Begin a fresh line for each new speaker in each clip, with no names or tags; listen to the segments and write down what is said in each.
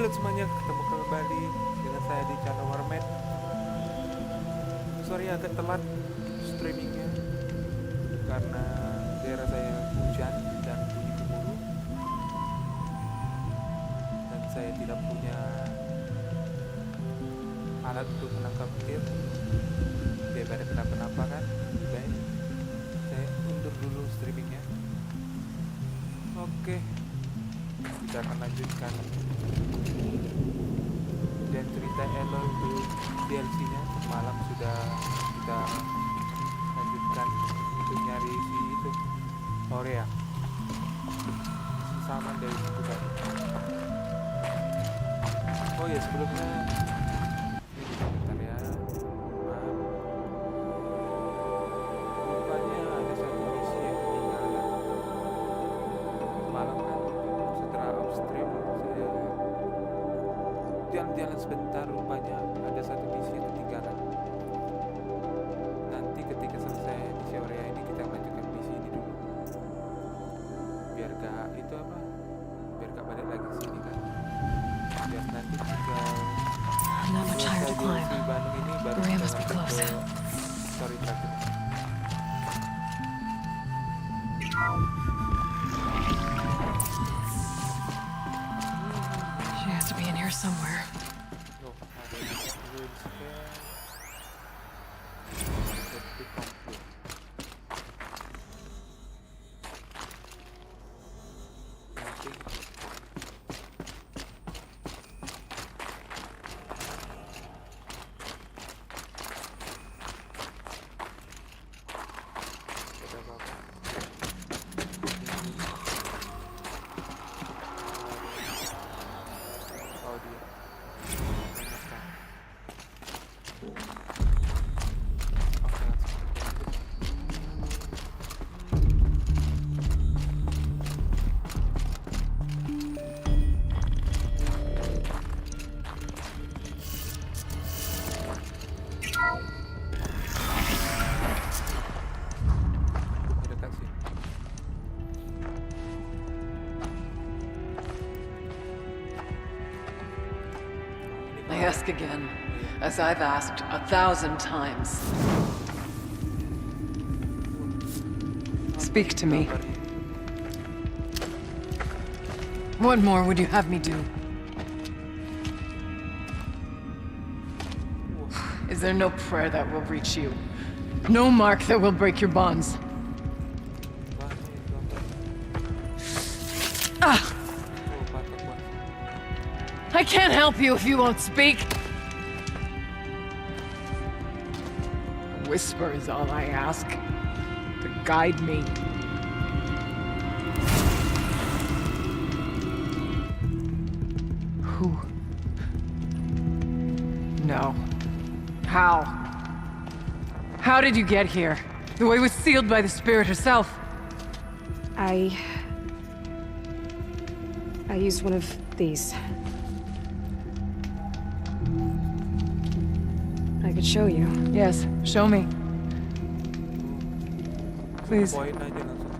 Halo semuanya, ketemu kembali dengan saya di channel Bermain. Sorry agak telat streamingnya karena daerah saya hujan dan bunyi gemuruh, dan saya tidak punya alat untuk menangkap game daripada kenapa-napa kan. Baik, saya undur dulu streamingnya. Oke, kita akan lanjutkan dan cerita Elo untuk DLC-nya. Semalam sudah kita lanjutkan untuk nyari si itu Korea sama dari Suka. Oh ya, sebelumnya ini bentar ya, maaf, rupanya ada satu misi yang ketinggalan. Semalam kan setelah off stream saya jalan-jalan sebentar, rupanya ada satu misi yang ketinggalan. Nanti ketika selesai misi Korea ini kita lanjutkan misi ini dulu, biar gak itu apa, biar gak balik lagi ke sini kan. Biar nanti tinggal
Not much higher to climb.
di Bandung ini baru
Beri
kita
must be
lanjut
close.
ke story terakhir.
She has to be in here somewhere.
Oh, ada di screen share. Seperti komplit. Mungkin ada apa-apa. Oh dia. Menekan. Oke, langsung. Ada kasih.
I ask again, as I've asked 1,000 times. Speak to me.
What more would you have me do?
Is there no prayer that will reach you? No mark that will break your bonds?
Ah!
Oh, patah kuat.
I can't help you if you won't speak.
A whisper is all I ask, to guide me. Who? No. How? How did you get here? The way was sealed by the spirit herself.
I used one of these. I could show you.
Yes, show me. Please.
Poin aja langsung.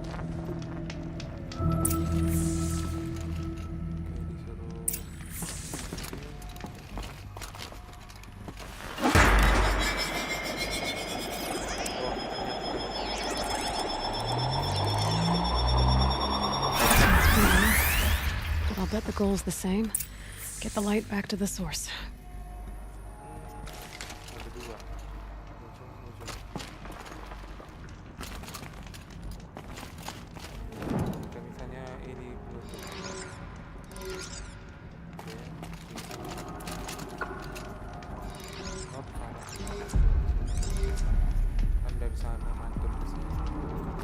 Oke, disuruh.
But I'll bet the goal's the same. Get the light back to the source.
Ada dua. Muncul. Kita misalnya ini belum. Oke, oh, salah. Kan dari sana mantul ke sini. Sama di situ.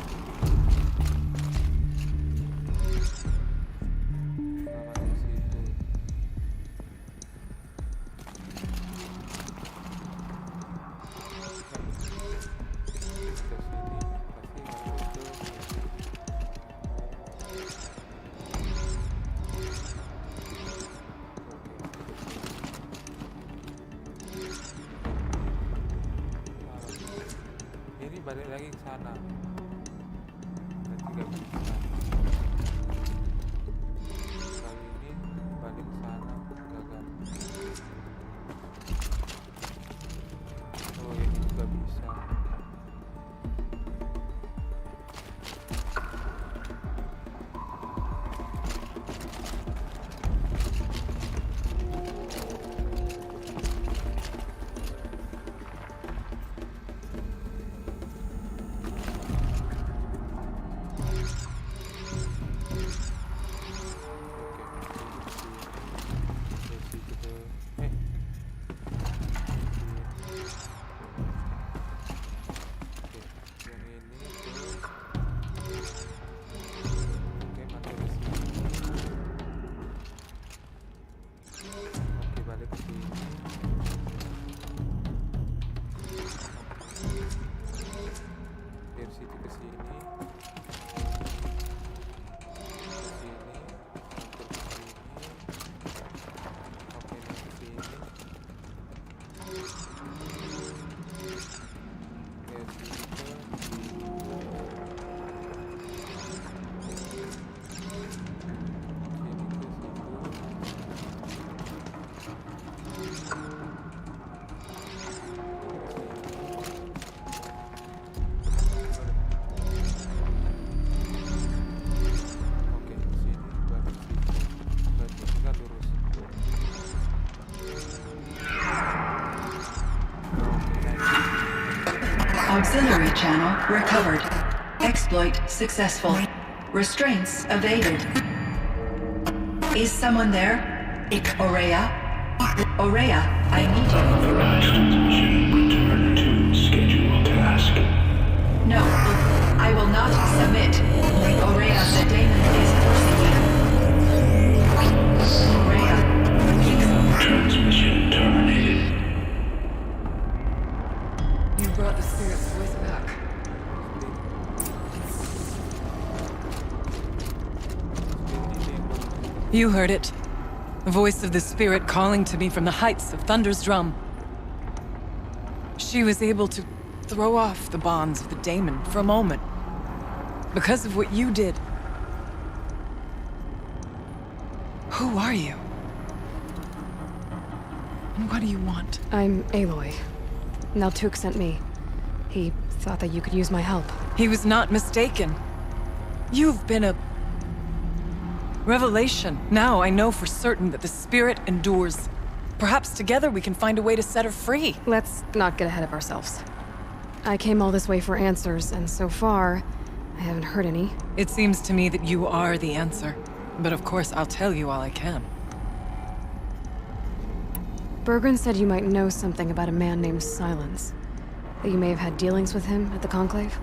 Ini balik lagi ke sana. Berarti gak bisa. Kali ini balik ke sana. Dari situ ke sini.
Auxiliary channel recovered. Exploit successful. Restraints evaded. Is someone there? Aurea? Aurea, I need you.
Transmission return to scheduled task.
No, I will not submit. Aurea, the daemon is forcing you. Aurea.
Transmission terminated.
You brought the spirit's voice back. You heard it. The voice of the spirit calling to me from the heights of Thunder's drum. She was able to throw off the bonds of the daemon for a moment. Because of what you did. Who are you? And what do you want?
I'm Aloy. Naltuk sent me. He thought that you could use my help.
He was not mistaken. You've been a revelation. Now I know for certain that the spirit endures. Perhaps together we can find a way to set her free.
Let's not get ahead of ourselves. I came all this way for answers, and so far, I haven't heard any.
It seems to me that you are the answer. But of course, I'll tell you all I can.
Bergren said you might know something about a man named Silence. That you may have had dealings with him at the Conclave?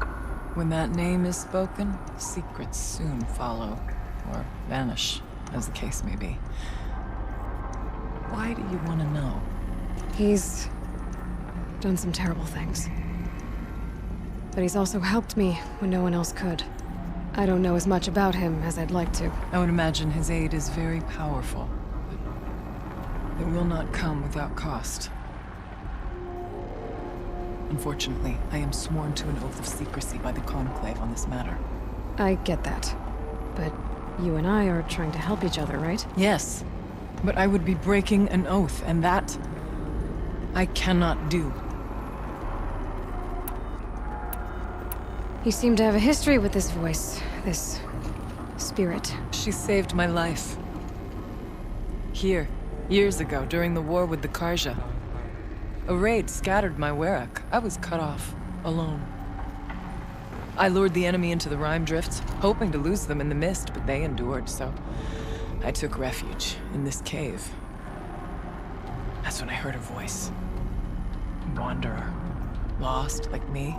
When that name is spoken, secrets soon follow. Or vanish, as the case may be. Why do you want to know?
He's done some terrible things. But he's also helped me when no one else could. I don't know as much about him as I'd like to.
I would imagine his aid is very powerful. But it will not come without cost. Unfortunately, I am sworn to an oath of secrecy by the Conclave on this matter.
I get that. But you and I are trying to help each other, right?
Yes, but I would be breaking an oath, and that I cannot do.
You seem to have a history with this voice, this spirit.
She saved my life. Here, years ago, during the war with the Karja. A raid scattered my Werak. I was cut off, alone. I lured the enemy into the Rime Drifts, hoping to lose them in the mist, but they endured, so I took refuge in this cave. That's when I heard her voice. A wanderer, lost like me.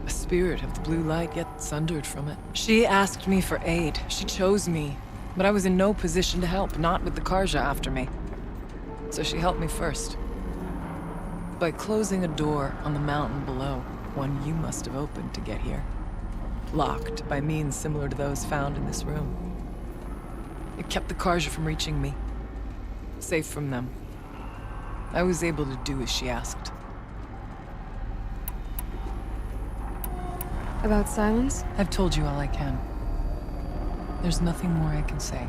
A spirit of the blue light, yet sundered from it. She asked me for aid. She chose me. But I was in no position to help, not with the Karja after me. So she helped me first. By closing a door on the mountain below, one you must have opened to get here. Locked by means similar to those found in this room. It kept the Karja from reaching me. Safe from them. I was able to do as she asked.
About Silence?
I've told you all I can. There's nothing more I can say.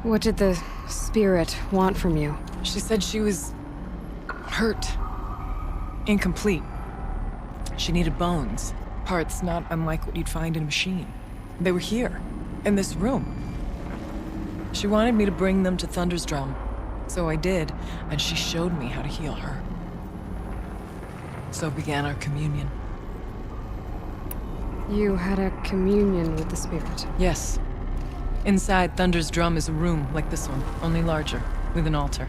What did the spirit want from you?
She said she was hurt. Incomplete. She needed bones. Parts not unlike what you'd find in a machine. They were here, in this room. She wanted me to bring them to Thunder's drum. So I did, and she showed me how to heal her. So began our communion.
You had a communion with the spirit.
Yes. Inside Thunder's drum is a room like this one, only larger, with an altar.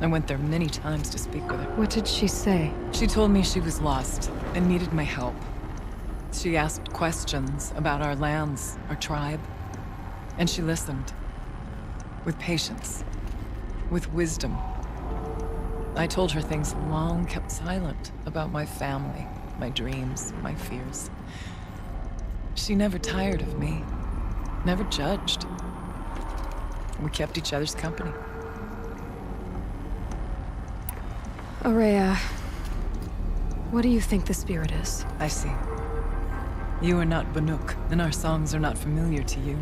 I went there many times to speak with her.
What did she say?
She told me she was lost and needed my help. She asked questions about our lands, our tribe, and she listened. With patience. with wisdom. I told her things long kept silent about my family, my dreams, my fears. She never tired of me, never judged. We kept each other's company.
Aurea, what do you think the spirit is?
I see. You are not Banuk, and our songs are not familiar to you.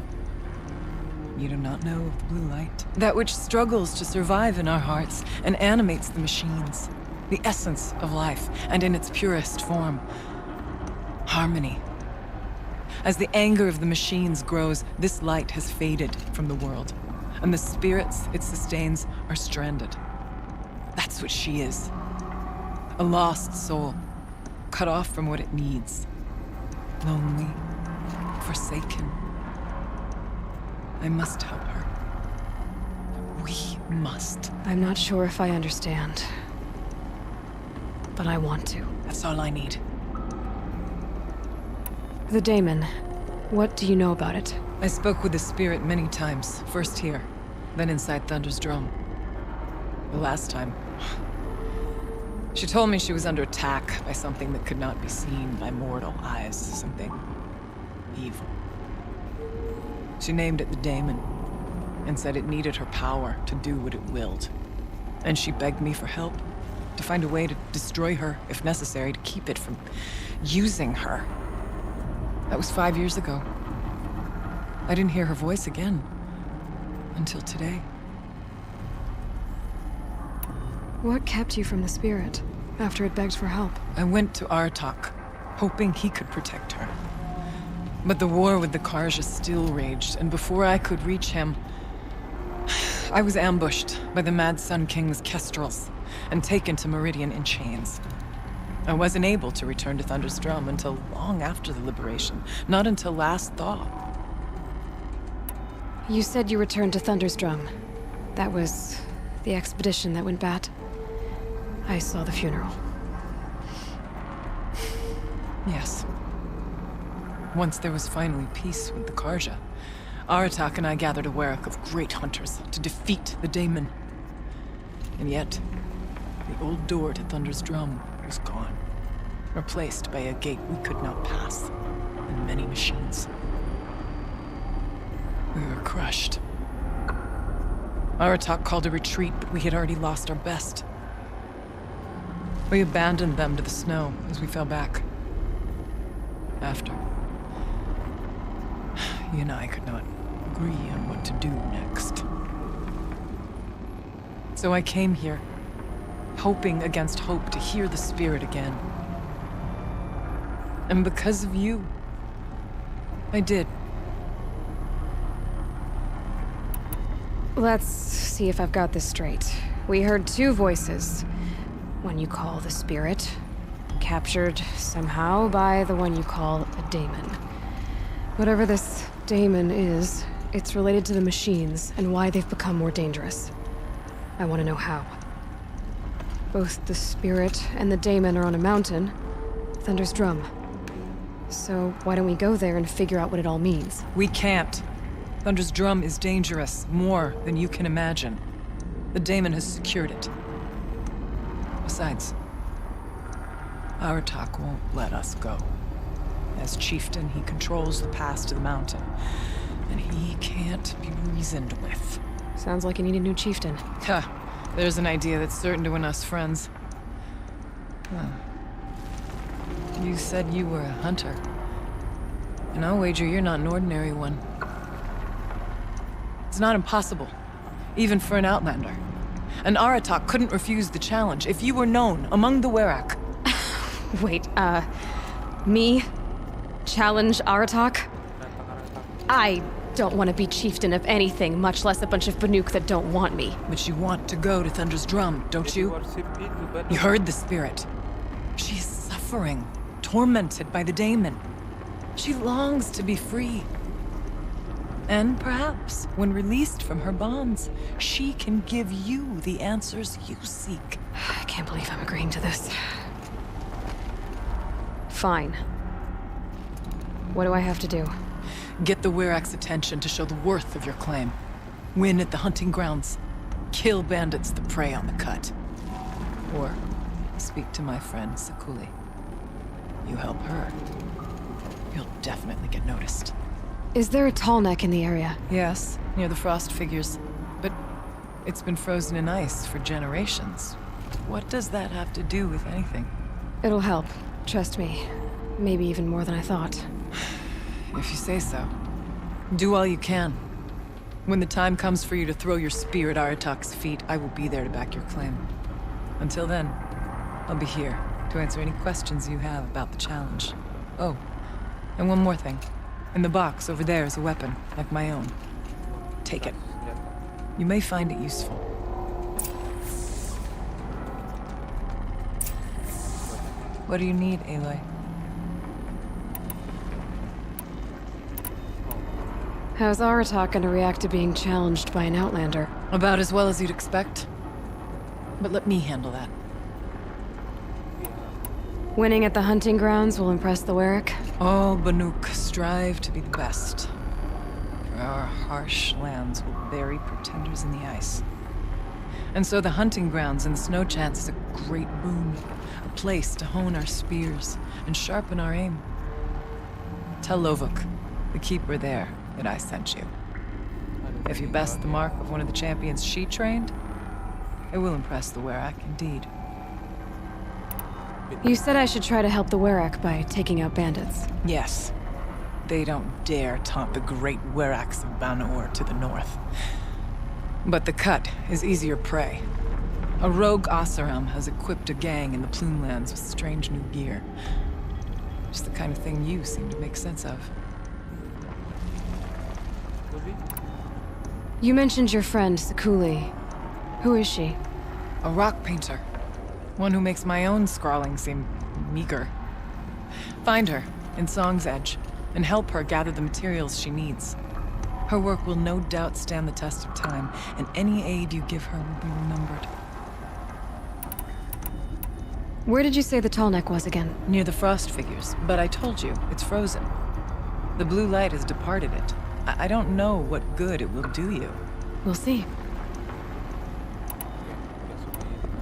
You do not know of the blue light. That which struggles to survive in our hearts and animates the machines. The essence of life, and in its purest form. Harmony. As the anger of the machines grows, this light has faded from the world, and the spirits it sustains are stranded. That's what she is. A lost soul, cut off from what it needs. Lonely, forsaken. I must help her. We must.
I'm not sure if I understand, but I want to.
That's all I need.
The daemon, what do you know about it?
I spoke with the spirit many times, first here, then inside Thunder's drum. The last time, she told me she was under attack by something that could not be seen by mortal eyes, something evil. She named it the daemon, and said it needed her power to do what it willed. And she begged me for help, to find a way to destroy her, if necessary, to keep it from using her. That was 5 years ago. I didn't hear her voice again, until today.
What kept you from the spirit, after it begged for help?
I went to Artok, hoping he could protect her. But the war with the Karja still raged, and before I could reach him, I was ambushed by the Mad Sun King's kestrels, and taken to Meridian in chains. I wasn't able to return to Thunder's drum until long after the liberation, not until last thaw.
You said you returned to Thunder's drum. That was the expedition that went bad. I saw the funeral.
Yes. Once there was finally peace with the Karja, Aratak and I gathered a Werak of great hunters to defeat the daemon. And yet, the old door to Thunder's drum was gone, replaced by a gate we could not pass, and many machines. We were crushed. Aratak called a retreat, but we had already lost our best. We abandoned them to the snow as we fell back. After, he and I could not agree on what to do next. So I came here, hoping against hope to hear the spirit again. And because of you, I did.
Let's see if I've got this straight. We heard two voices. One you call the spirit, captured somehow by the one you call a daemon. Whatever this daemon is, it's related to the machines and why they've become more dangerous. I want to know how. Both the spirit and the daemon are on a mountain, Thunder's drum. So why don't we go there and figure out what it all means?
We can't. Thunder's drum is dangerous, more than you can imagine. The daemon has secured it. Besides, Aratak won't let us go. As chieftain, he controls the pass to the mountain, and he can't be reasoned with.
Sounds like you need a new chieftain.
Ha! There's an idea that's certain to win us friends. Huh. You said you were a hunter. And I'll wager you're not an ordinary one. It's not impossible, even for an outlander. And Aratak couldn't refuse the challenge if you were known among the Werak.
Wait, me? Challenge Aratak? I don't want to be chieftain of anything, much less a bunch of Banuk that don't want me.
But you want to go to Thunder's drum, don't you? You heard the spirit. She is suffering, tormented by the daemon. She longs to be free. And perhaps, when released from her bonds, she can give you the answers you seek.
I can't believe I'm agreeing to this. Fine. What do I have to do?
Get the Werak's attention to show the worth of your claim. Win at the hunting grounds. Kill bandits that prey on the cut. Or speak to my friend Sakuli. You help her, you'll definitely get noticed.
Is there a tall neck in the area?
Yes, near the frost figures. But it's been frozen in ice for generations. What does that have to do with anything?
It'll help. Trust me. Maybe even more than I thought.
If you say so. Do all you can. When the time comes for you to throw your spear at Aratak's feet, I will be there to back your claim. Until then, I'll be here to answer any questions you have about the challenge. Oh, and one more thing. In the box over there is a weapon, like my own. Take it. You may find it useful. What do you need, Aloy?
How's Aratak gonna react to being challenged by an Outlander?
About as well as you'd expect. But let me handle that.
Winning at the hunting grounds will impress the Warwick.
All Banuk strive to be the best. For our harsh lands will bury pretenders in the ice. And so the hunting grounds and the snow chance is a great boon. A place to hone our spears and sharpen our aim. Tell Lovuk, the keeper there, that I sent you. If you best the mark of one of the champions she trained, it will impress the Warwick indeed.
You said I should try to help the Warwick by taking out bandits.
Yes. They don't dare taunt the great Weraks of Banor to the north. But the cut is easier prey. A rogue Oseram has equipped a gang in the Plumelands with strange new gear. Just the kind of thing you seem to make sense of.
You mentioned your friend, Sakuli. Who is she?
A rock painter. One who makes my own scrawling seem meager. Find her in Song's Edge and help her gather the materials she needs. Her work will no doubt stand the test of time, and any aid you give her will be remembered.
Where did you say the tall neck was again?
Near the frost figures, but I told you, it's frozen. The blue light has departed it. I don't know what good it will do you.
We'll see.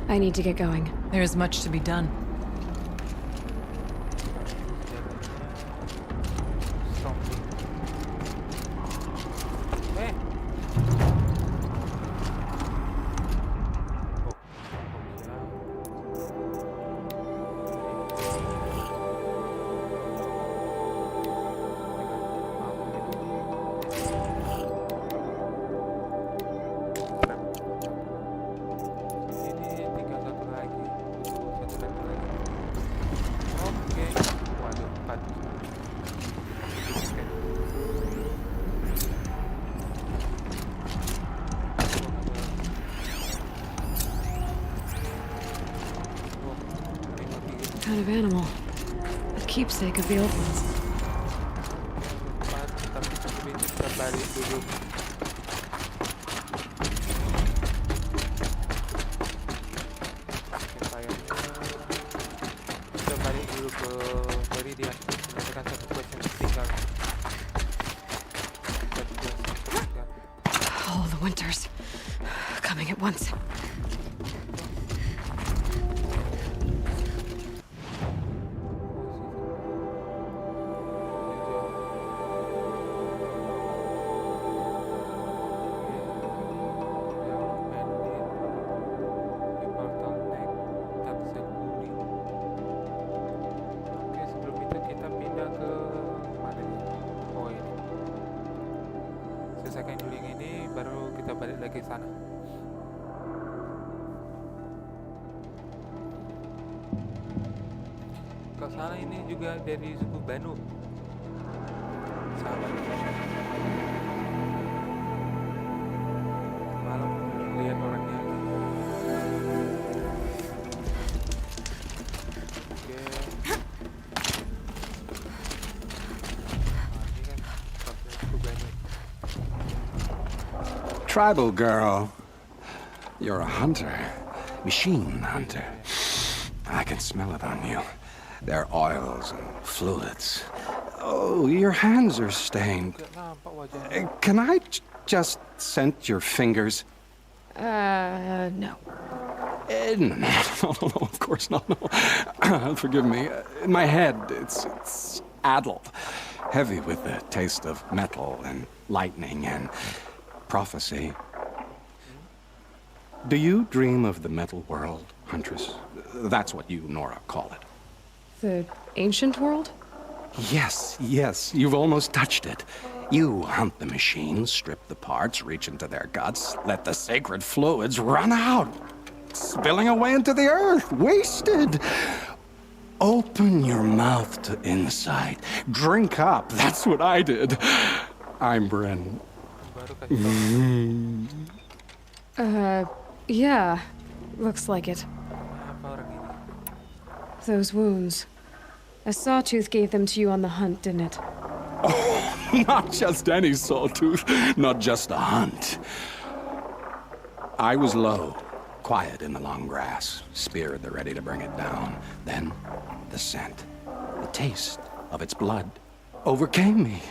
I need to get going.
There is much to be done.
Kind of animal. A keepsake of the old ones.
Tapi sebelum itu kita balik dulu. Kita balik dulu ke Beri dia menyelesaikan satu quest yang tinggal.
All the winters coming at once.
Selesaikan dulu yang ini, baru kita balik lagi ke sana. Ke sana ini juga dari suku Banu. Sahabat. Malam lihat orangnya. Oke. Ini kan suku Banu.
Tribal girl. You're a hunter. Machine hunter. I can smell it on you. Their oils and fluids. Oh, your hands are stained.
Gak nampak wajahnya.
Can I just scent your fingers?
No.
No, of course not, no. Forgive me. In my head, it's addled. Heavy with the taste of metal and lightning and prophecy. Do you dream of the metal world, Huntress? That's what you, Nora, call it.
The ancient world?
Yes, you've almost touched it. You hunt the machines, strip the parts, reach into their guts, let the sacred fluids run out, spilling away into the earth, wasted. Open your mouth to insight. Drink up. That's what I did. I'm Bren.
Yeah. Looks like it.
Apa orang ini?
Those wounds. A sawtooth gave them to you on the hunt, didn't it?
Not just any sawtooth, not just a hunt. I was low, quiet in the long grass, spear at the ready to bring it down. Then, the scent, the taste of its blood overcame me.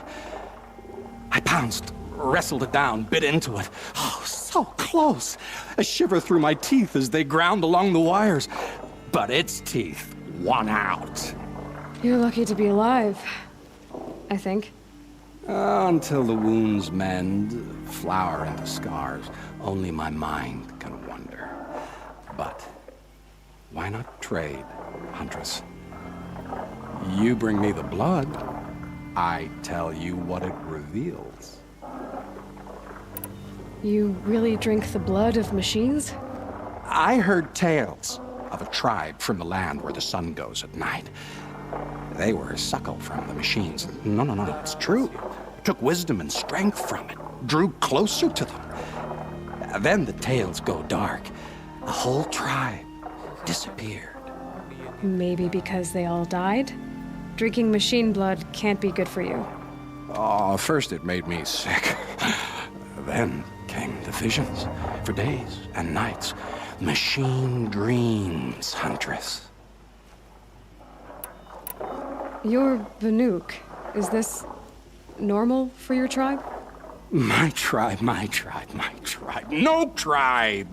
I pounced, wrestled it down, bit into it. Oh, so close! A shiver through my teeth as they ground along the wires. But its teeth won out.
You're lucky to be alive. I think.
Until the wounds mend, flower into scars, only my mind can wonder. But why not trade, Huntress? You bring me the blood, I tell you what it reveals.
You really drink the blood of machines?
I heard tales of a tribe from the land where the sun goes at night. They were suckled from the machines. No, it's true. Took wisdom and strength from it, drew closer to them. Then the tales go dark. The whole tribe disappeared.
Maybe because they all died? Drinking machine blood can't be good for you.
Oh, first it made me sick. Then came the visions for days and nights. Machine dreams, Huntress.
You're Banuk. Is this normal for your tribe?
My tribe. No tribe!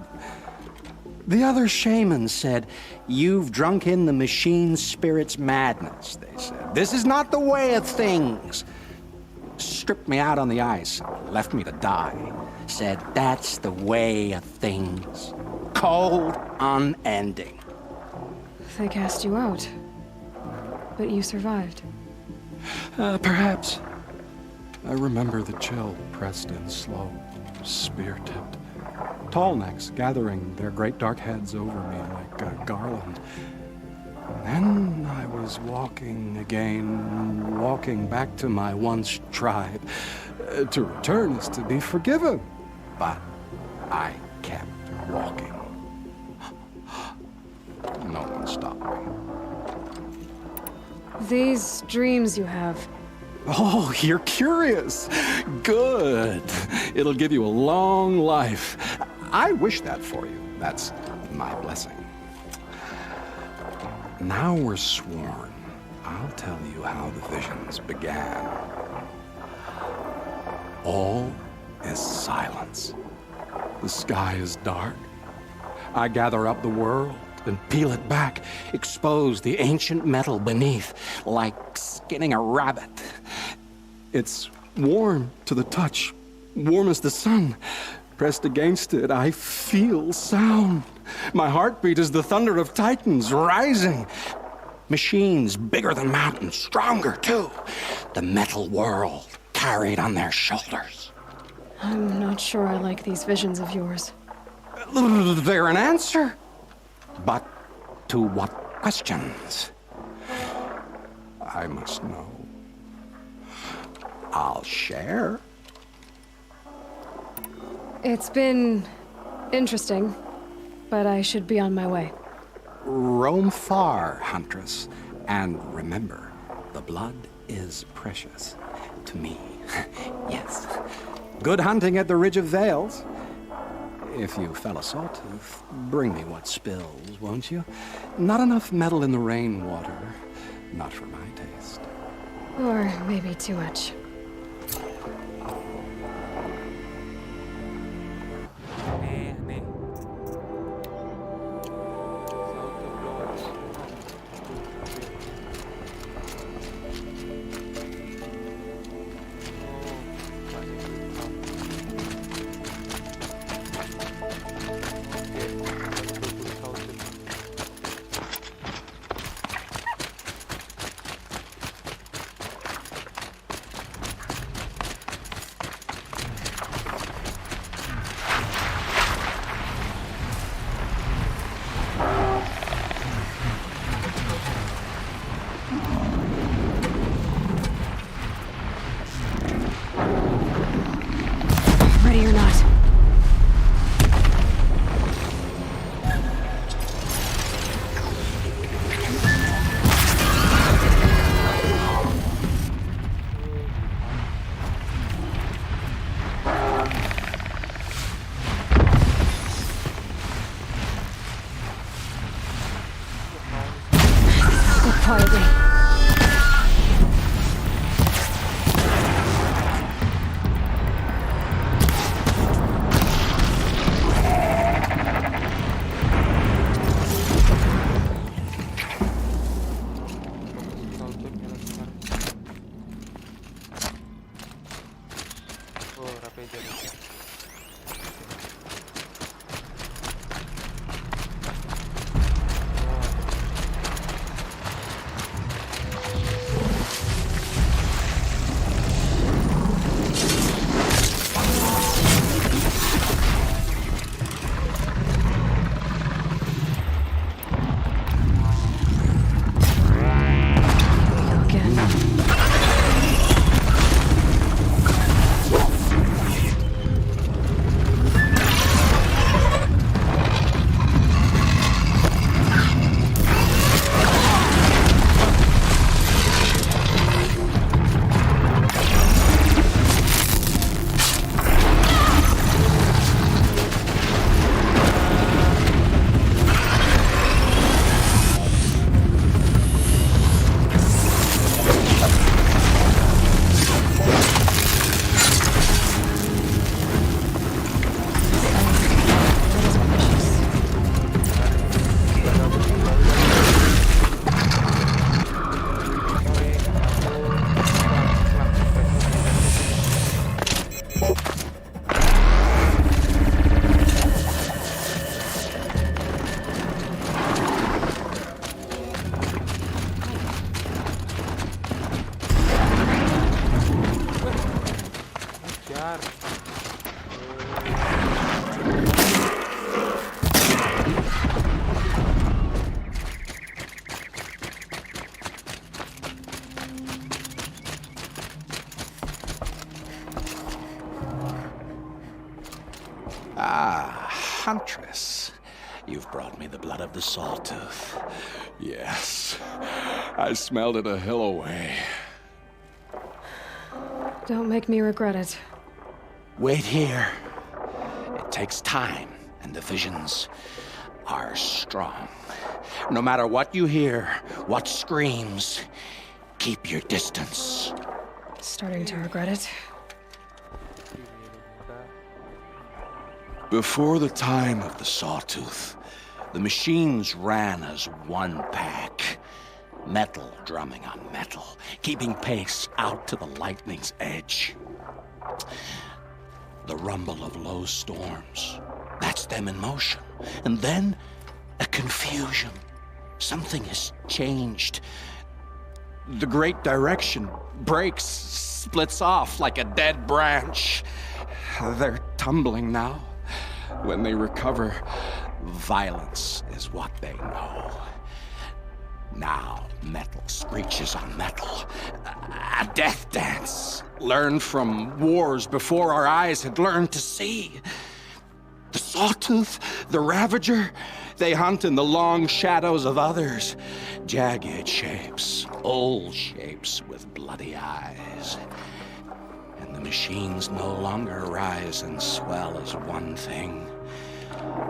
The other shamans said, "You've drunk in the machine spirit's madness," they said. "This is not the way of things." Stripped me out on the ice, left me to die. Said, "That's the way of things. Cold, unending."
They cast you out. But you survived.
Perhaps. I remember the chill pressed in slow, spear-tipped. Tall necks gathering their great dark heads over me like a garland. Then I was walking again, walking back to my once tribe. To return is to be forgiven. But I kept walking. No one stopped me.
These dreams you have,
Oh, you're curious. Good. It'll give you a long life. I wish that for you. That's my blessing. Now we're sworn. I'll tell you how the visions began. All is silence. The sky is dark. I gather up the world and peel it back, expose the ancient metal beneath, like skinning a rabbit. It's warm to the touch, warm as the sun. Pressed against it, I feel sound. My heartbeat is the thunder of titans rising. Machines bigger than mountains, stronger too. The metal world carried on their shoulders.
I'm not sure I like these visions of yours.
They're an answer. But to what questions? I must know. I'll share.
It's been interesting, but I should be on my way.
Roam far, Huntress, and remember, the blood is precious to me. Yes. Good hunting at the Ridge of Vales. If you fell a sawtooth, bring me what spills, won't you? Not enough metal in the rainwater. Not for my taste.
Or maybe too much.
Nih,
Go quietly.
Oh, rapi aja.
Again.
Kejar.
Ah, Huntress. You've brought me the blood of the sawtooth. Yes, I smelled it a hill away.
Don't make me regret it.
Wait here. It takes time, and the visions are strong. No matter what you hear, what screams, keep your distance.
Starting to regret it.
Before the time of the sawtooth, the machines ran as one pack. Metal drumming on metal, keeping pace out to the lightning's edge. The rumble of low storms, that's them in motion. And then, a confusion. Something has changed. The great direction breaks, splits off like a dead branch. They're tumbling now. When they recover, violence is what they know. Now, metal screeches on metal. A death dance, learned from wars before our eyes had learned to see. The sawtooth, the ravager, they hunt in the long shadows of others. Jagged shapes, old shapes with bloody eyes. And the machines no longer rise and swell as one thing,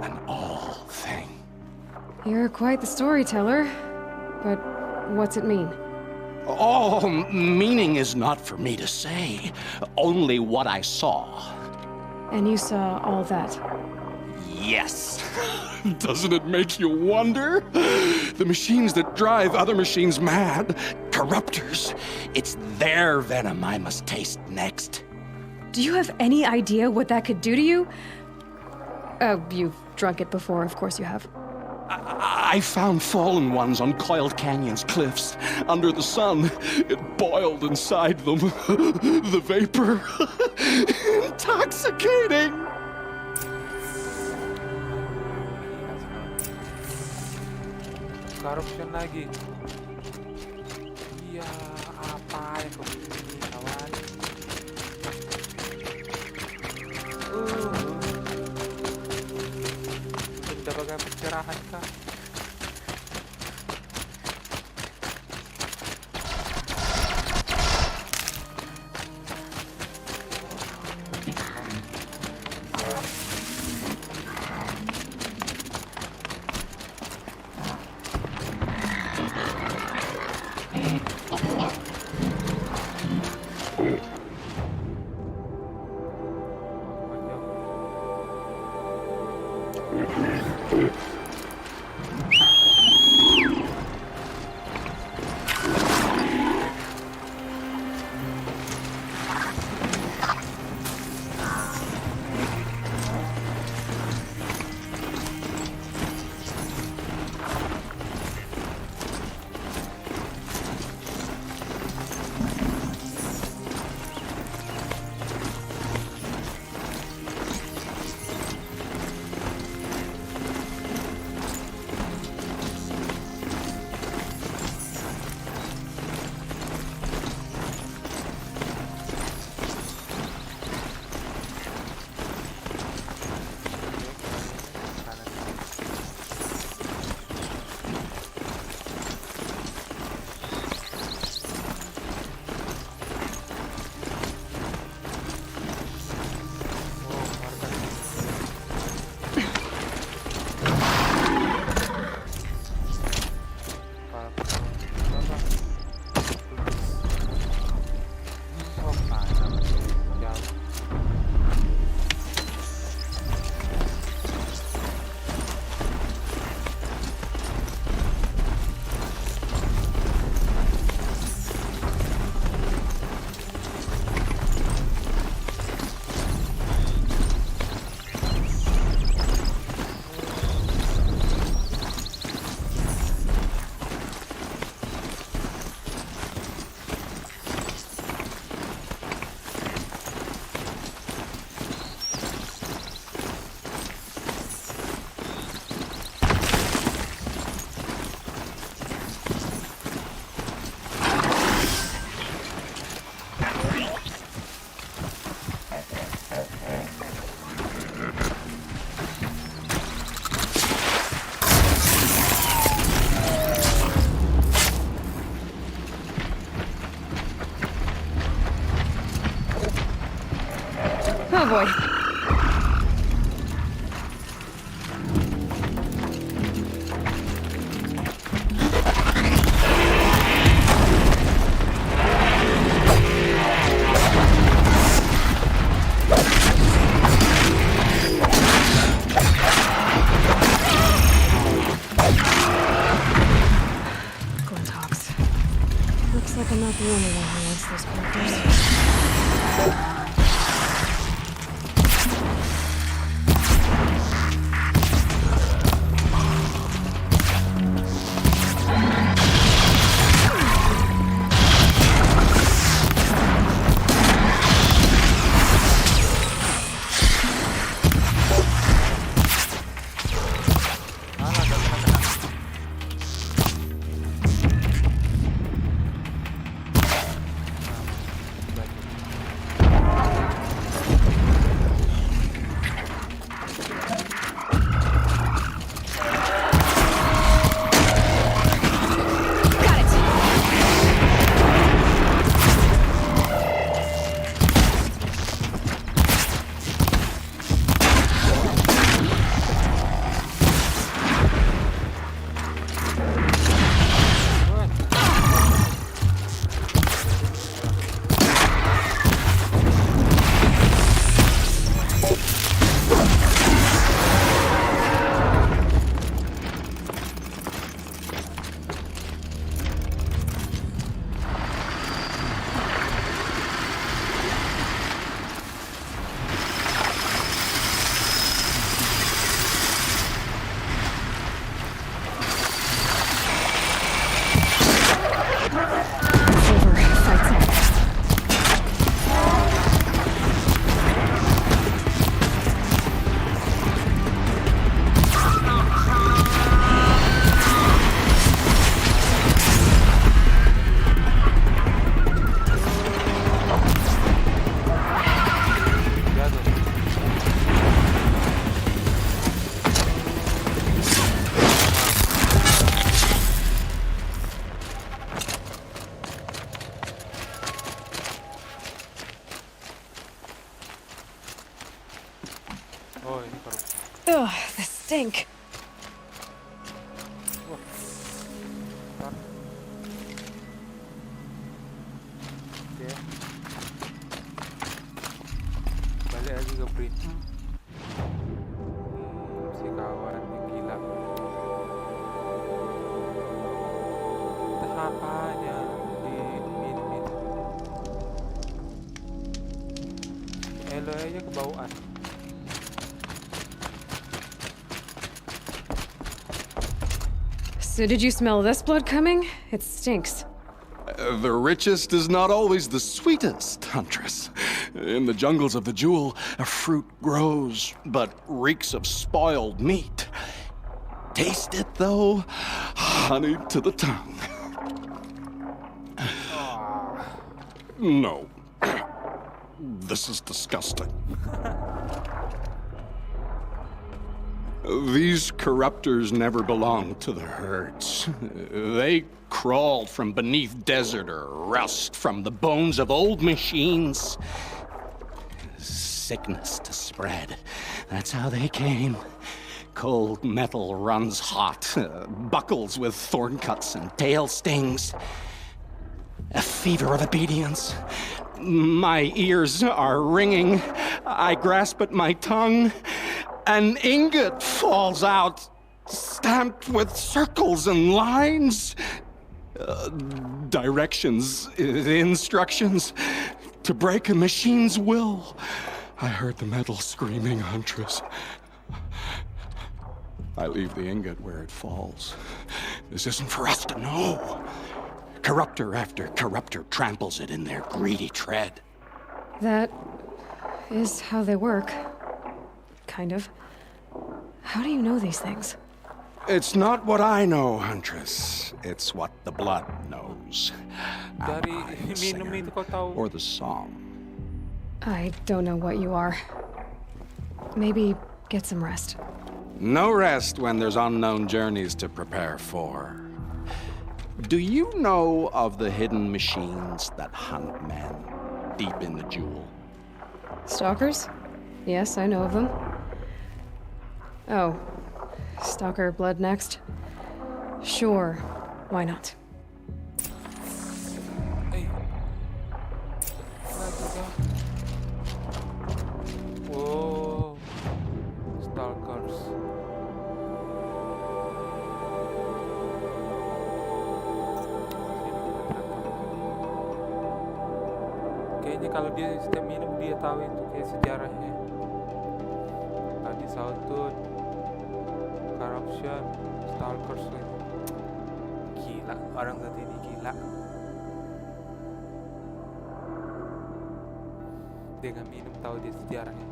an all thing.
You're quite the storyteller. But what's it mean?
Oh, meaning is not for me to say, only what I saw.
And you saw all that?
Yes. Doesn't it make you wonder? The machines that drive other machines mad, corruptors. It's their venom I must taste next.
Do you have any idea what that could do to you? You've drunk it before, of course you have.
I found fallen ones on coiled canyons, cliffs, under the sun. It boiled inside them. The vapor. Intoxicating.
Corruption lagi. Iya, apa yang kau ini, kawan? Benda bagai istirahat kah?
Oh boy. Glinthawks. Looks like I'm not the only one who wants those characters. think.
Ntar. Oke. Balik lagi ke Beri. Si kawan yang gila. Entah apanya di minum itu. Elo aja kebauan.
So did you smell this blood coming? It stinks.
The richest is not always the sweetest, Huntress. In the jungles of the jewel, a fruit grows, but reeks of spoiled meat. Taste it, though, honey to the tongue. No. This is disgusting. These corruptors never belonged to the herds. They crawled from beneath desert or rust from the bones of old machines. Sickness to spread. That's how they came. Cold metal runs hot, buckles with thorn cuts and tail stings. A fever of obedience. My ears are ringing. I grasp at my tongue. An ingot falls out, stamped with circles and lines. Directions, instructions to break a machine's will. I heard the metal screaming, Huntress. I leave the ingot where it falls. This isn't for us to know. Corruptor after corruptor tramples it in their greedy tread.
That is how they work. Kind of. How do you know these things?
It's not what I know, Huntress. It's what the blood knows. Am
Dari
I the
minum
singer
itu kau tahu.
or the song?
I don't know what you are. Maybe get some rest.
No rest when there's unknown journeys to prepare for. Do you know of the hidden machines that hunt men deep in the jewel?
Stalkers? Yes, I know of them. Oh, Stalker blood next? Sure, why not?
Eh. Lagi kah? Wow. Stalkers. Kayaknya kalau dia setiap minum dia tahu itu kayak sejarahnya. Tadi Sawtooth, corruption, stalkers gitu. Gila, orang satu ini gila. Dia nggak minum tahu dia sejarahnya.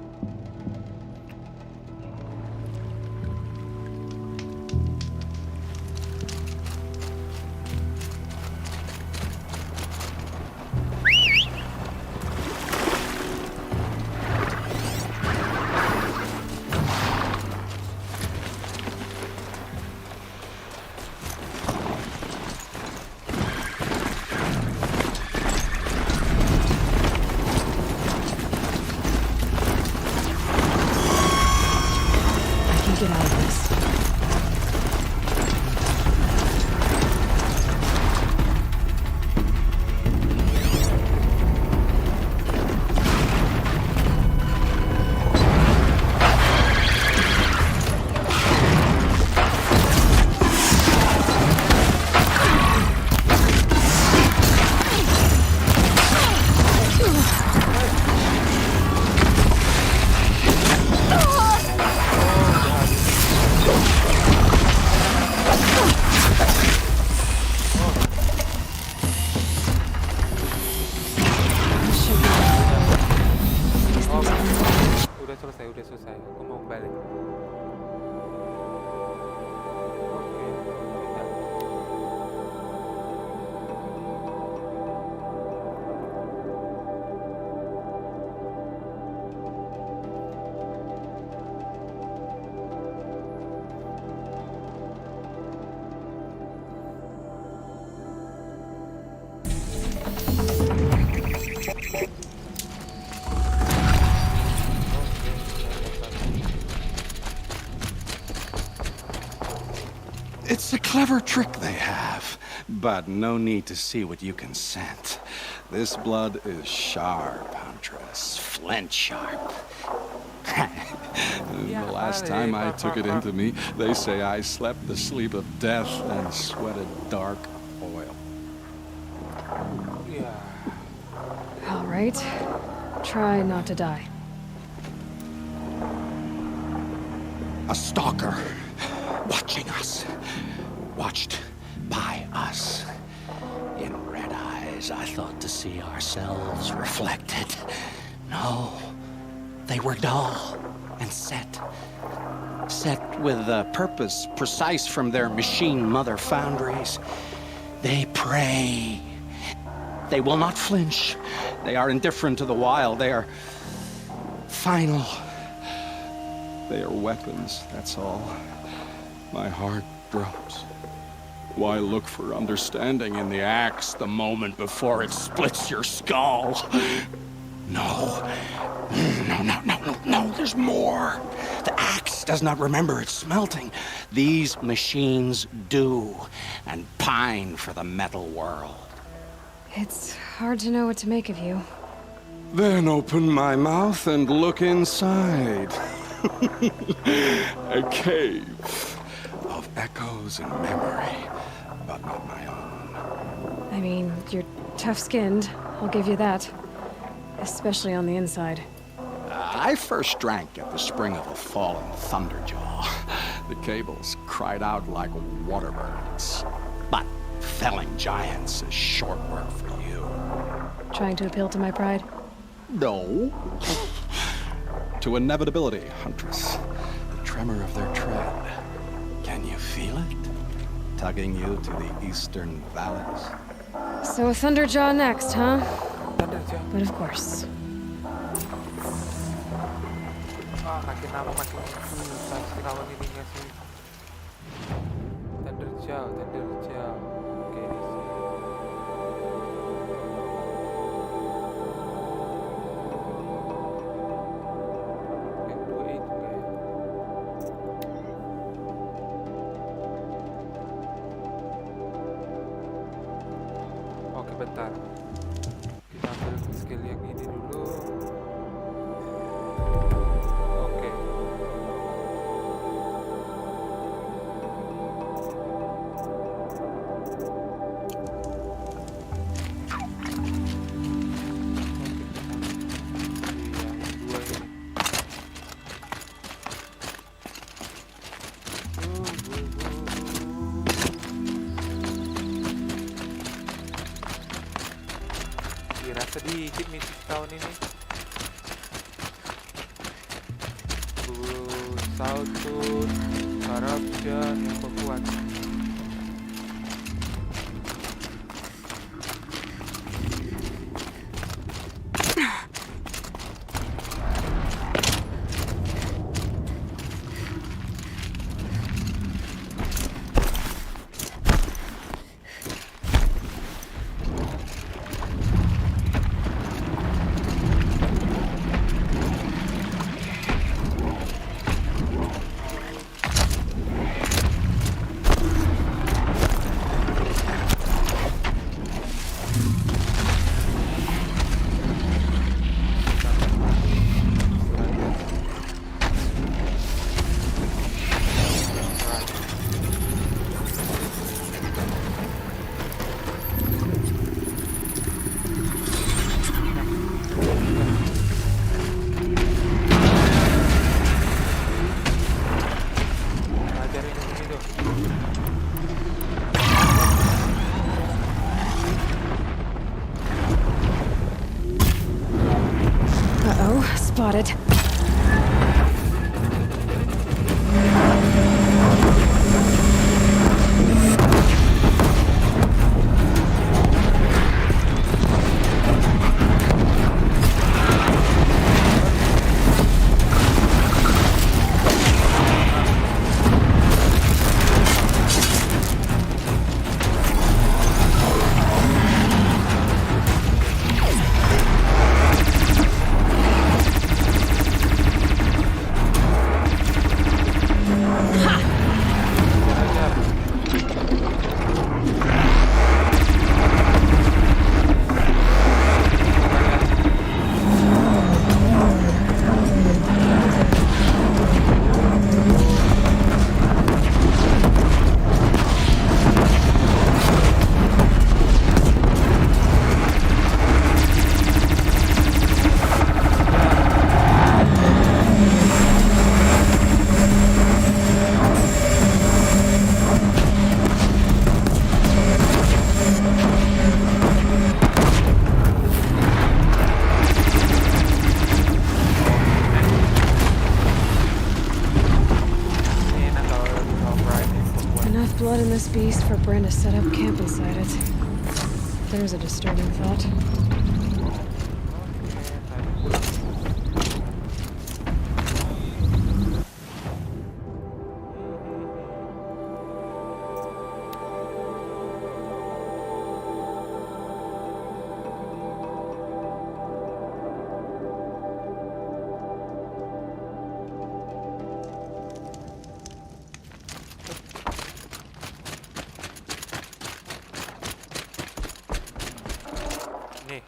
It's a clever trick they have, but no need to see what you can scent. This blood is sharp, Huntress. Flint sharp. The last time I took it into me, they say I slept the sleep of death and sweated dark oil.
Ya,
All right. Try not to die.
A stalker, watching us. Watched by us. In red eyes, I thought to see ourselves reflected. No, they were dull and set. Set with a purpose precise from their machine mother foundries. They prey. They will not flinch. They are indifferent to the wild. They are final. They are weapons, that's all. My heart drops. Why look for understanding in the axe the moment before it splits your skull? No, there's more. The axe does not remember its smelting. These machines do, and pine for the metal world.
It's hard to know what to make of you.
Then open my mouth and look inside. A cave of echoes and memory, but not my own.
I mean, you're tough-skinned. I'll give you that. Especially on the inside.
I first drank at the spring of a fallen thunderjaw. The cables cried out like water birds. But felling giants is short work for you.
Trying to appeal to my pride?
No. To inevitability, Huntress. The tremor of their tread. Can you feel it? Tugging you to the eastern valleys?
So a Thunderjaw next, huh?
Thunderjaw.
But of course.
Makin lama makin susah sih lawan ini nggak sih? Thunderjaw. Oke, di sini. Yang dua itu kayak. Oke, bentar. Kita ambil skill yang ini dulu. Oke. Kira sedikit misi tahun ini. Saltun, Arabja, yang kuat.
blood in this beast for Bryn to set up camp inside it. There's a disturbing thought.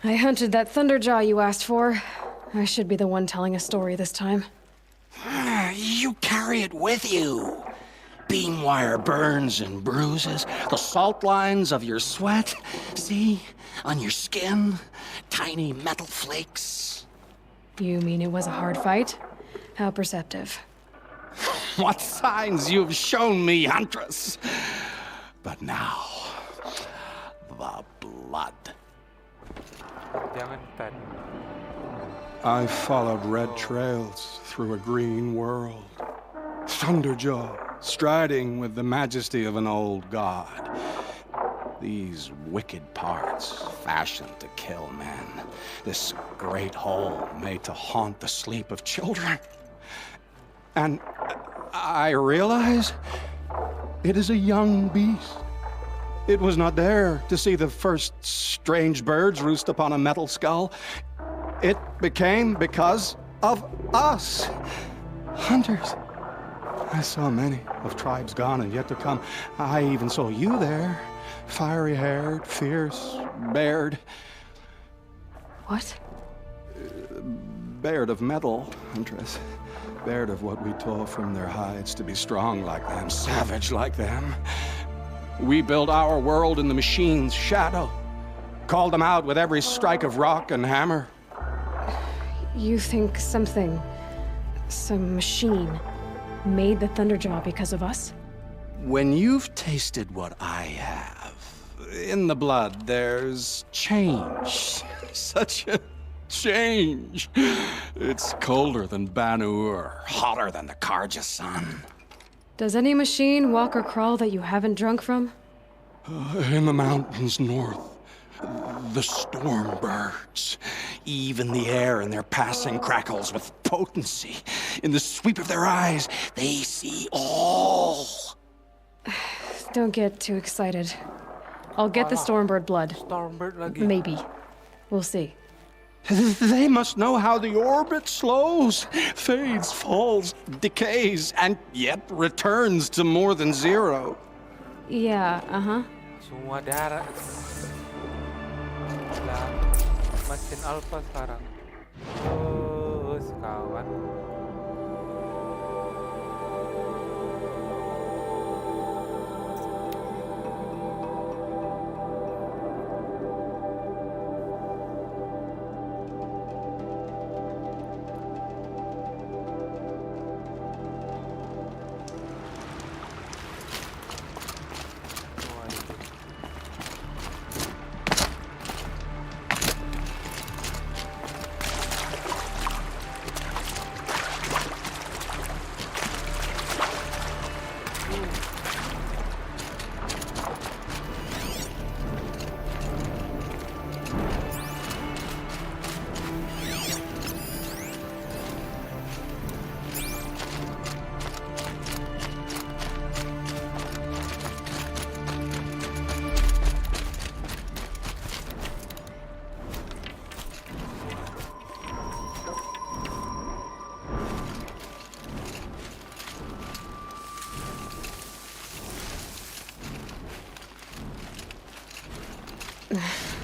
I hunted that Thunderjaw you asked for. I should be the one telling a story this time.
You carry it with you. Beam wire burns and bruises, the salt lines of your sweat. See? On your skin, tiny metal flakes.
You mean it was a hard fight? How perceptive.
What signs you've shown me, Huntress. But now, the blood.
Jangan tan.
I followed red trails through a green world. Thunderjaw, striding with the majesty of an old god.
These wicked parts fashioned to kill men. This great hole made to haunt the sleep of children.
And I realize it is a young beast. It was not there to see the first strange birds roost upon a metal skull. It became because of us, hunters. I saw many of tribes gone and yet to come. I even saw you there, fiery-haired, fierce, bared.
What?
Bared of metal, Huntress. Bared of what we tore from their hides to be strong like them, savage like them. We built our world in the machine's shadow. Called them out with every strike of rock and hammer.
You think some machine, made the Thunderjaw because of us?
When you've tasted what I have, in the blood there's change. Such a change. It's colder than Banu-Ur, hotter than the Karja sun.
Does any machine walk or crawl that you haven't drunk from?
In the mountains north,
The storm birds. Even the air in their passing crackles with potency. In the sweep of their eyes, they see all.
Don't get too excited. I'll get the Stormbird blood.
Stormbird lagi.
Maybe. We'll see.
They must know how the orbit slows, fades, falls, decays, and yet returns to more than zero.
Yeah, uh-huh.
Semua darah. Lah, makin alpha sekarang. Terus kawan.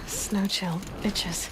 Snow chill itches.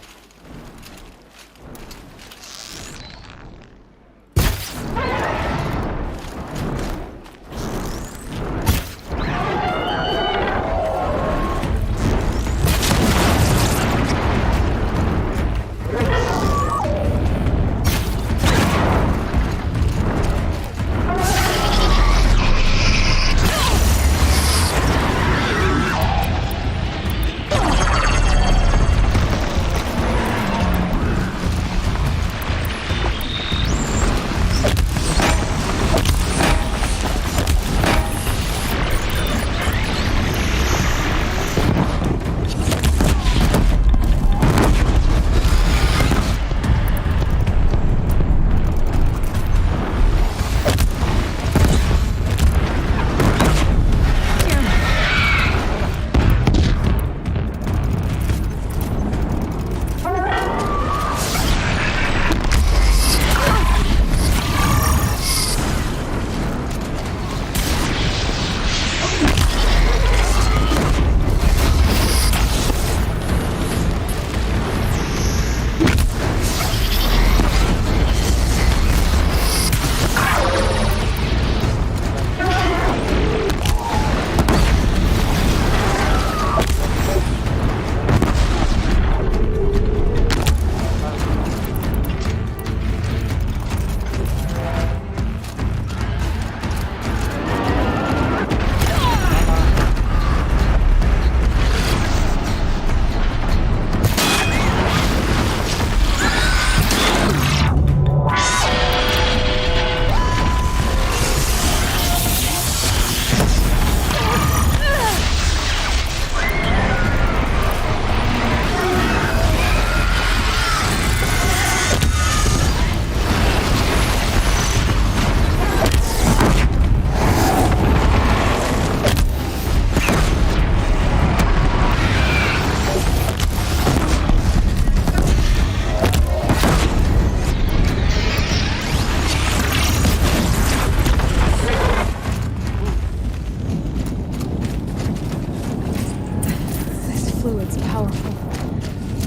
fluid's powerful.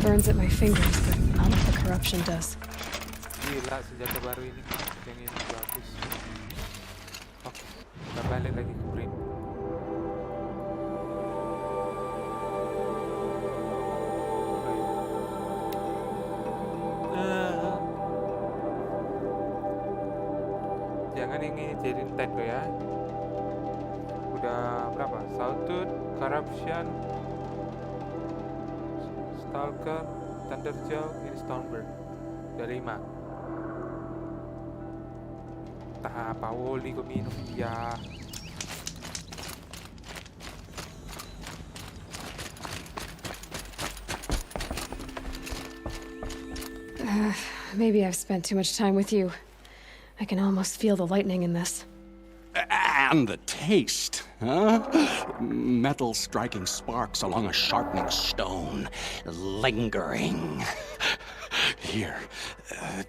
Burns at my fingers, but not what the corruption does.
Gila, senjata baru ini yang ini bagus. Oke, kita balik lagi ke Beri. Jangan ini jadiin tank ya. Udah berapa? Sawtooth, Corruption, Stalker, Thunderjaw, ini Stormbird. Udah 5. Tahap Paoli ko minum ya.
Maybe I've spent too much time with you. I can almost feel the lightning in this.
And the taste, huh? Metal striking sparks along a sharpening stone, lingering. Here,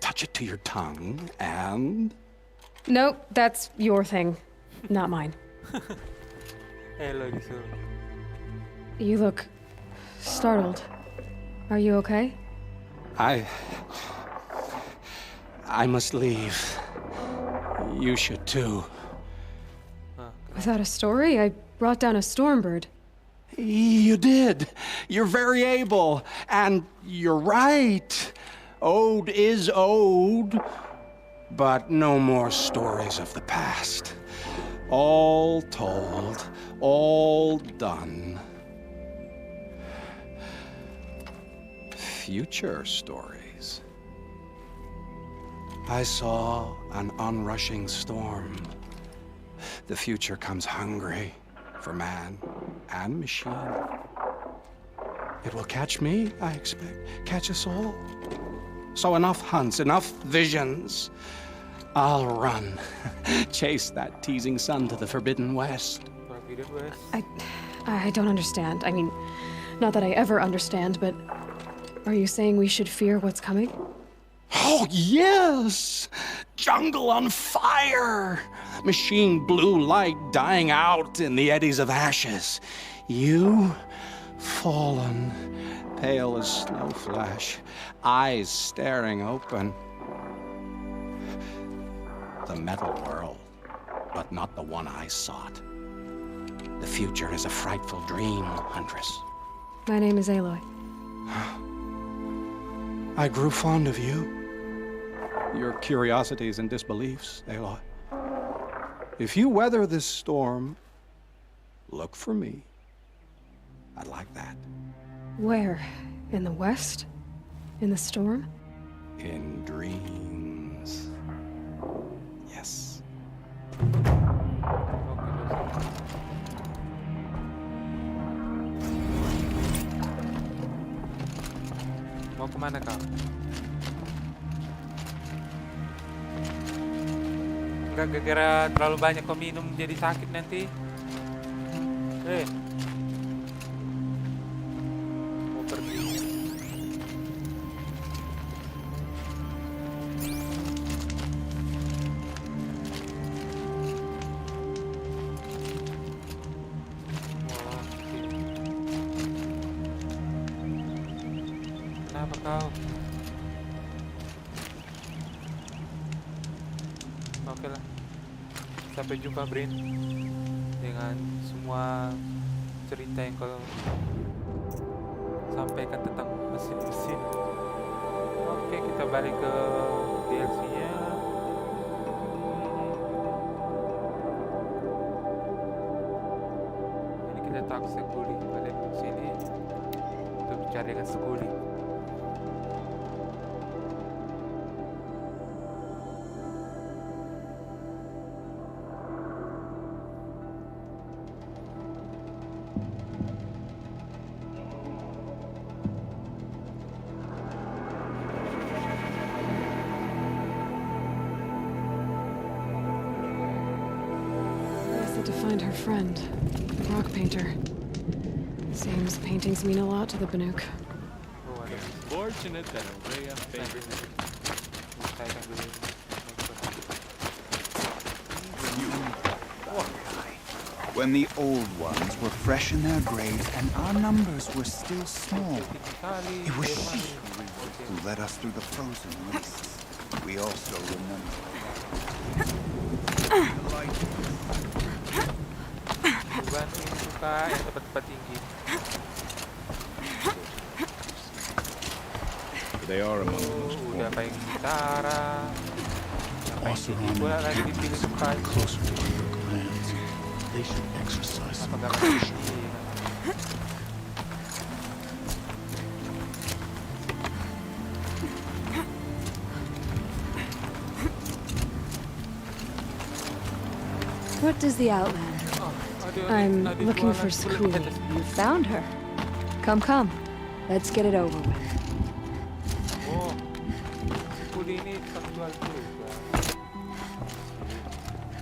touch it to your tongue, and...
Nope, that's your thing, not mine.
Hello, disuruh.
You look startled. Are you okay?
I must leave. You should too.
Without a story, I brought down a Stormbird.
You did. You're very able. And you're right. Ode is ode. But no more stories of the past. All told, all done. Future stories. I saw an onrushing storm. The future comes hungry for man and machine. It will catch me, I expect. Catch us all. So enough hunts, enough visions. I'll run. Chase that teasing sun to the forbidden west.
I don't understand. I mean, not that I ever understand, but are you saying we should fear what's coming?
Oh, yes! Jungle on fire! Machine blue light dying out in the eddies of ashes. You, fallen, pale as snow flash, eyes staring open. The metal world, but not the one I sought. The future is a frightful dream, Huntress.
My name is Aloy.
I grew fond of you. Your curiosities and disbeliefs, Aloy. If you weather this storm, look for me. I'd like that.
Where? In the west? In the storm?
In dreams. Yes.
Mau kemana kau? Enggak gara-gara terlalu banyak kau minum jadi sakit nanti. Mau pergi. Kenapa kau? Oke lah. Sampai jumpa, Brin. Dengan semua cerita yang kau sampaikan tentang mesin-mesin. Oke, kita balik ke DLC-nya. Ini kita tak Sekuli. Balik ke sini untuk bicara dengan Sekuli.
To find her friend, the rock painter. Seems paintings mean a lot to the Banuk.
Fortunate that Aurea favored me.
When the old ones were fresh in their graves and our numbers were still small, it was she who led us through the frozen wastes. We also remember. The light.
Bantuin Suka yang tempat-tempat tinggi.
They are among the most
Udah pakai gitara.
also
Bola lagi dipilih Suka.
closer to your glands. They should exercise some
Apa gak
caution.
What does the Outlander? I'm looking for Suka. You found her. Come, come. Let's get it over with.
Oh, Kuli ini tukang jual juga.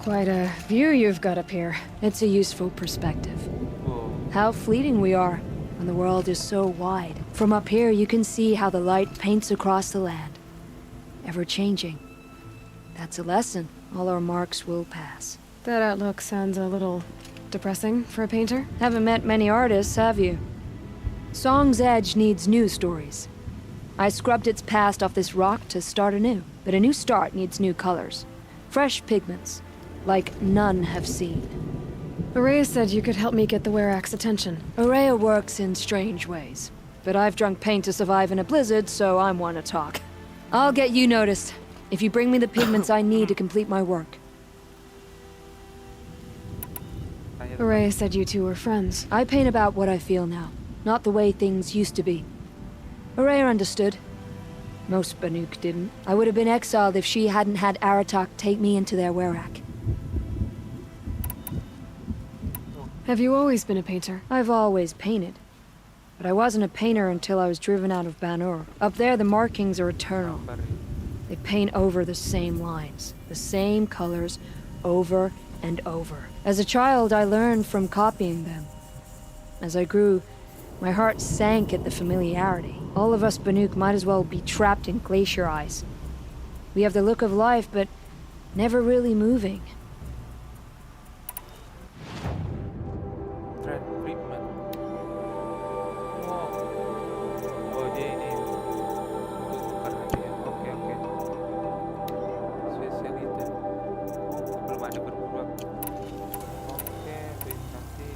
Quite a view you've got up here. It's a useful perspective.
Oh,
How fleeting we are when the world is so wide. From up here, you can see how the light paints across the land. Ever changing. That's a lesson. All our marks will pass. That outlook sounds a little depressing for a painter. Haven't met many artists, have you? Song's Edge needs new stories. I scrubbed its past off this rock to start anew. But a new start needs new colors. Fresh pigments. Like none have seen. Araya said you could help me get the Werak's attention. Araya works in strange ways. But I've drunk paint to survive in a blizzard, so I'm one to talk. I'll get you noticed, if you bring me the pigments I need to complete my work. Araya said you two were friends. I paint about what I feel now, not the way things used to be. Araya understood. Most Banuk didn't. I would have been exiled if she hadn't had Aratak take me into their Werak. Have you always been a painter? I've always painted. But I wasn't a painter until I was driven out of Banur. Up there, the markings are eternal. They paint over the same lines, the same colors, over and over. As a child, I learned from copying them. As I grew, my heart sank at the familiarity. All of us Banuk might as well be trapped in glacier ice. We have the look of life, but never really moving.
Treatment. Oh, dia ini karena dia. Oke. Spesialita. Belum ada berburu. Oke, nanti.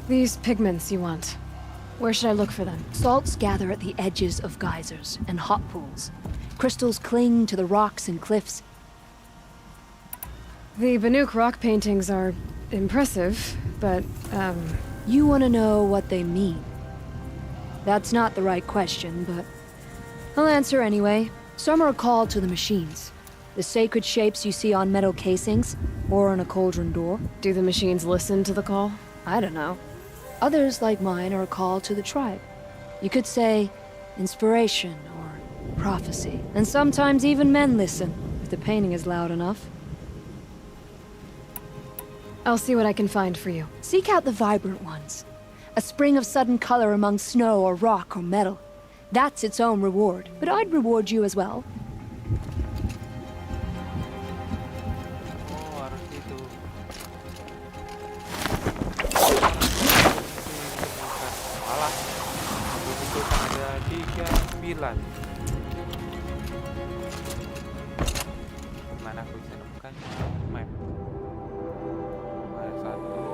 These pigments you want. Where should I look for them? Salts gather at the edges of geysers and hot pools. Crystals cling to the rocks and cliffs. The Banuk rock paintings are impressive, but, You want to know what they mean. That's not the right question, but I'll answer anyway. Some are called to the machines. The sacred shapes you see on metal casings, or on a cauldron door. Do the machines listen to the call? I don't know. Others, like mine, are called to the tribe. You could say inspiration or prophecy. And sometimes even men listen, if the painting is loud enough. I'll see what I can find for you. Seek out the vibrant ones. A spring of sudden color among snow or rock or metal. That's its own reward. But I'd reward you as well.
Oh, harus itu. Salah. Itu ada 39. Mana aku bisa nemukan map? Ada 1, 2,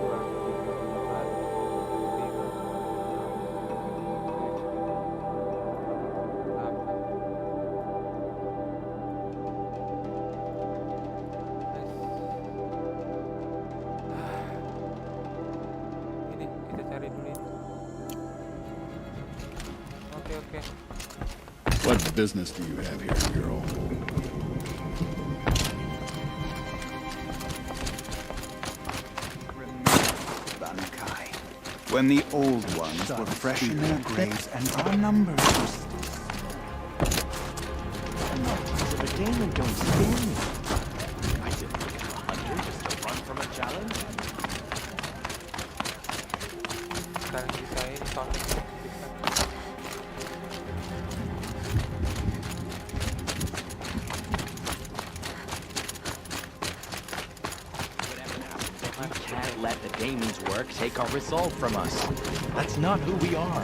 3, 4, 5, 6. Ini kita cari dulu ini. Oke.
What business do you have here, girl?
When the old ones were fresh in their graves and our numbers were still...
The demon don't scare me. I didn't become a hunter just to run from a challenge.
Sekarang kita ini soalnya
You can't let let the damon's work take our resolve from us. That's not who we are.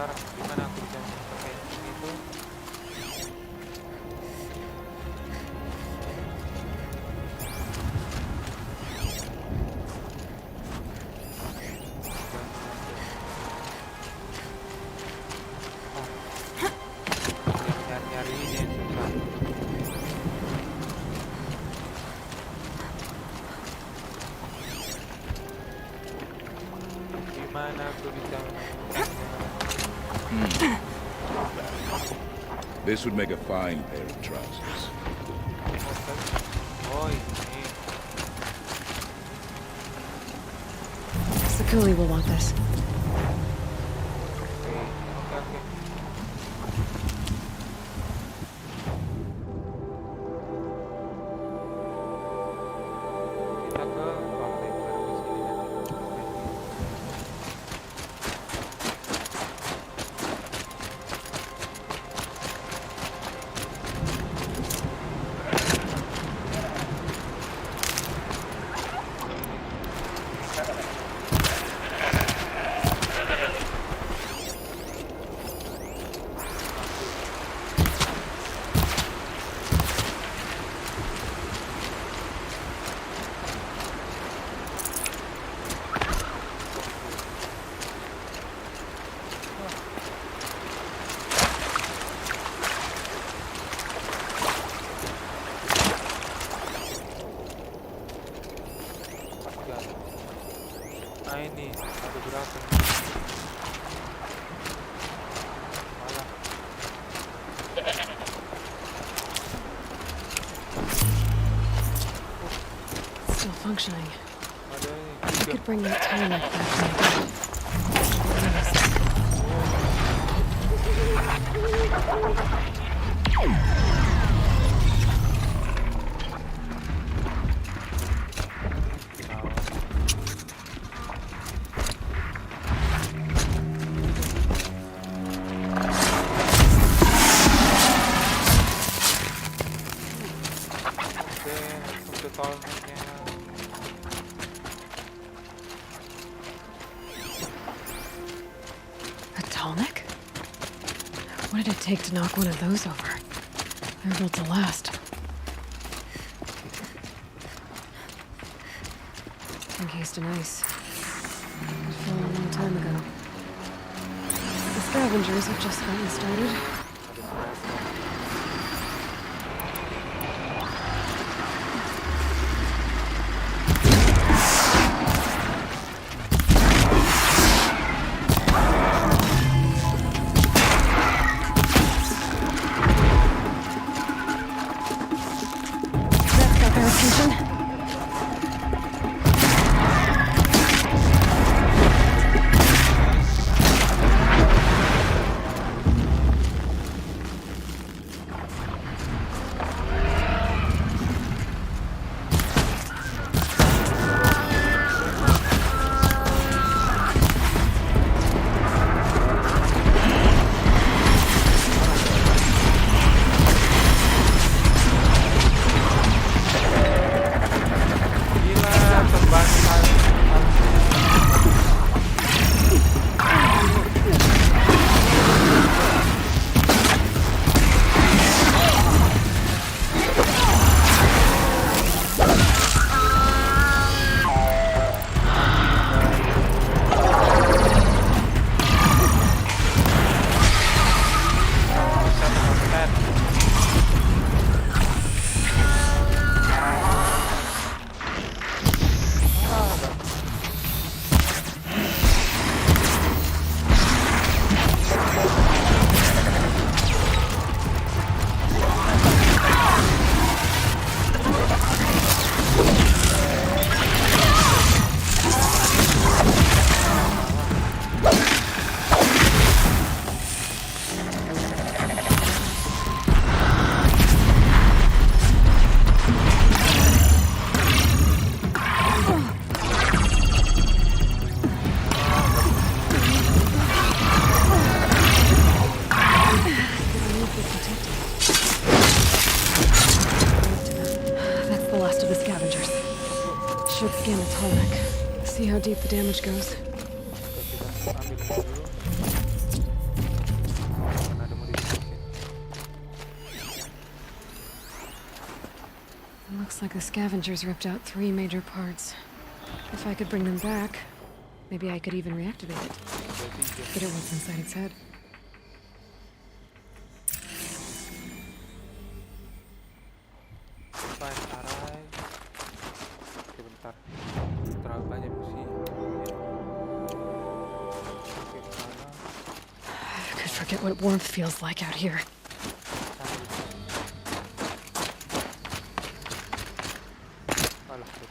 Ntar gimana aku bisa pakai itu? Nyari ini yang susah. Gimana aku bisa menemukannya?
This would make a fine pair of trousers.
Oh, ini.
Sakuli will want this.
Oke. Kita ke komplek baru di sini nanti. Nah ini ada berapa nih? Malah.
Still functioning.
Ada ini
I
tiga.
could bring that tonic back to my bed.
Oke, langsung ke tolnya.
A tonic? What did it take to knock one of those over? They're built to last. Encased in ice. From a long time ago. The scavengers have just gotten started. That's got their attention. See how deep the damage goes.
Kita ambil ini dulu. Karena ada modifikasi.
Looks like the scavengers ripped out 3 major parts. If I could bring them back, maybe I could even reactivate it. Get at what's inside its head.
Fine, arai. Oke, bentar. Terlalu banyak musuh. Oke, sana.
I could forget what warmth feels like out here.
Alah, betul.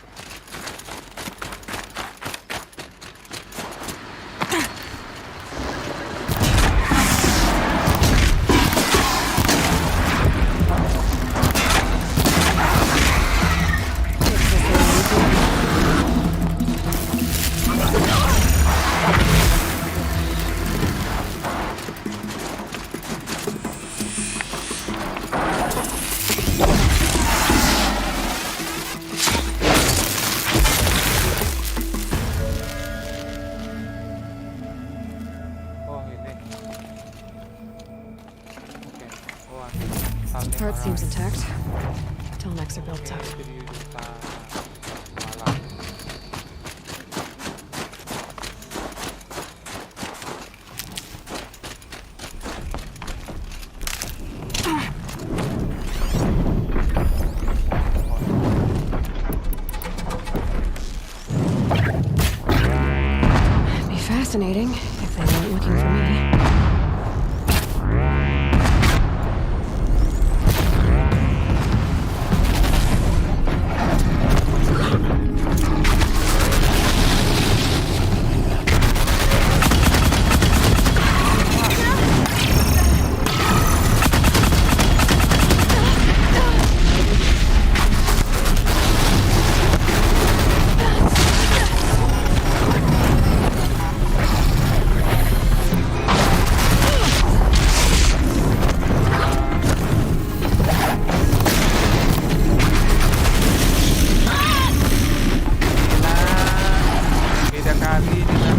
Oh, ini. Oke. Oh, ini.
Part seems intact. Telemax are built tough.
Jadi kita malam.
It'd be fascinating if they weren't looking for me. Beda kali dengan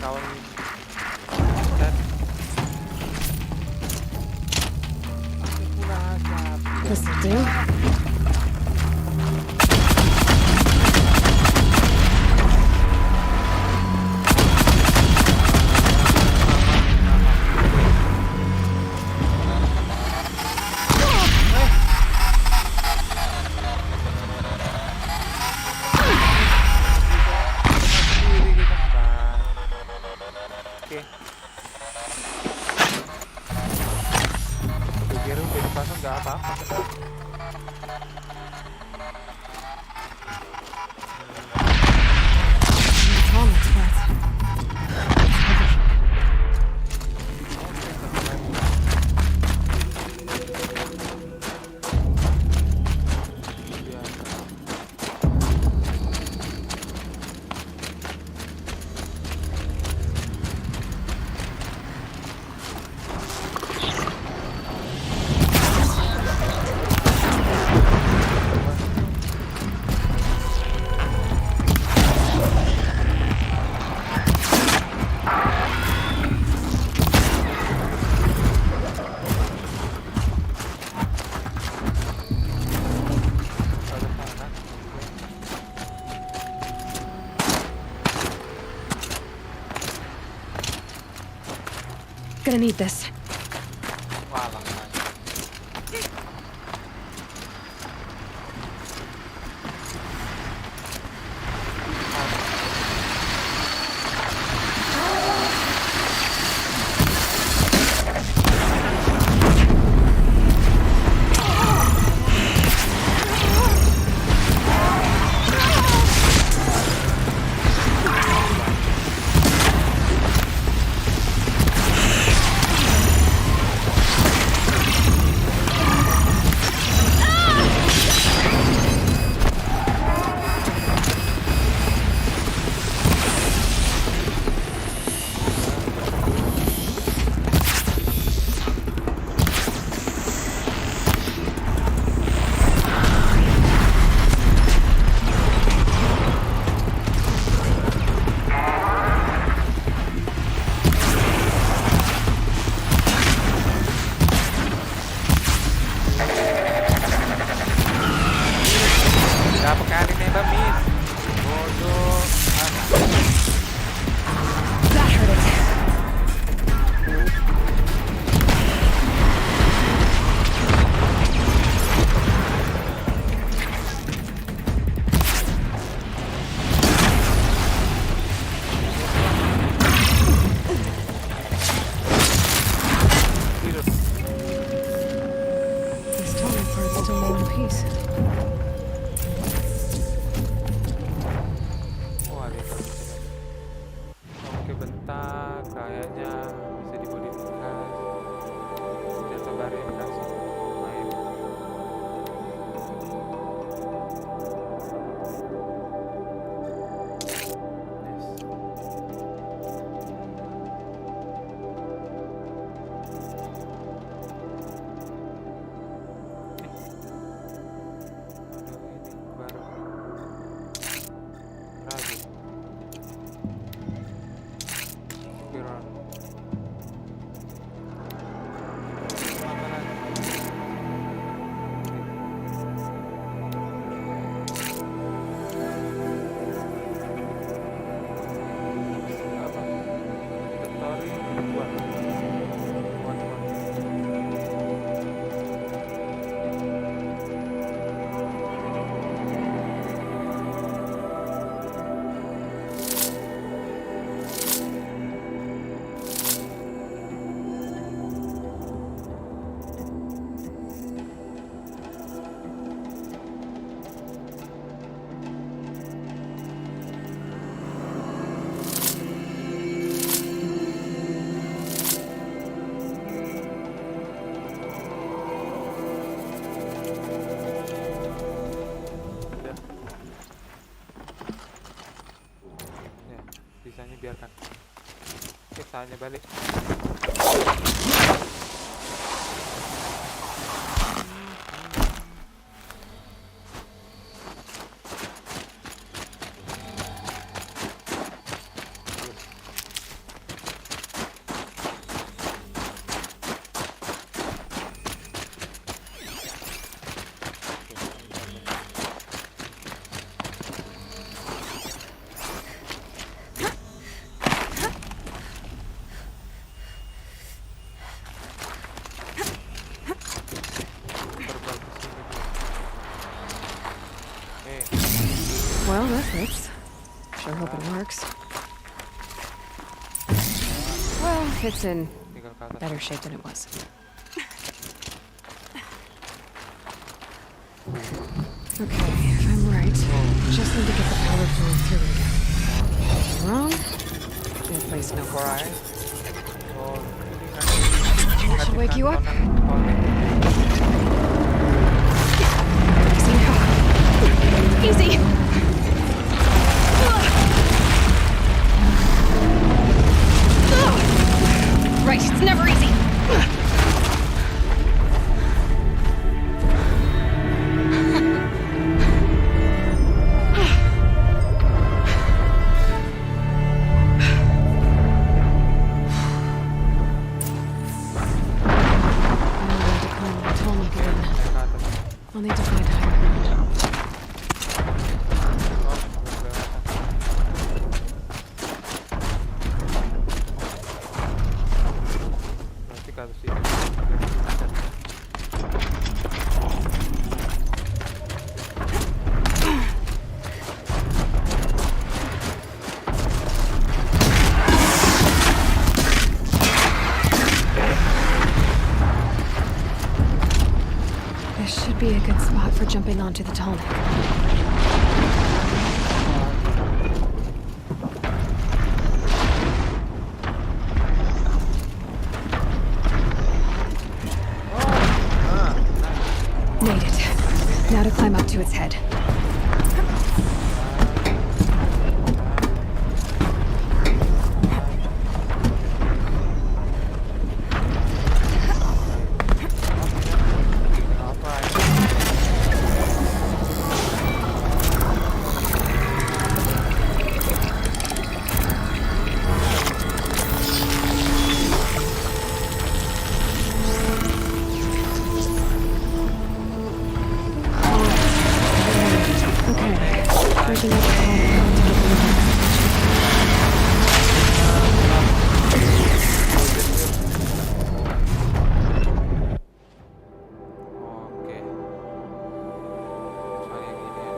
kawan dan This'll do.
Oke. Kira udah dipasang nggak apa-apa kan?
Telemax parts. Gonna need this.
Walah. nembak miss. Bodoh amat.
That hurt it. This tonic part's still in one piece.
Wah, dia kalau bisa. Oke, bentar. Kayaknya bisa dimodifikasi. Senjata baru yang dikasih. Main. Aduh, ini baru. Rajin. Kurang. Apa lagi? Apa? Inventory buat. Udah. Ya, sisanya biarkan. Oke, saatnya balik.
Well, that fits. Sure hope it works. Well, it's in
Tinggal ke atas.
better shape than it was. Okay, if I'm right, just need to get the power flowing through it again. Wrong? Good place no for
Alright. Oh,
That should wake you up. Easy now. Easy. Right, it's never easy. I'll need to find higher ground.
Berarti ke atas sini.
This should be a good spot for jumping onto the tall neck. Made it. Now to climb up to its head. Searching up a compound to open
Oke. Soal yang ini ya.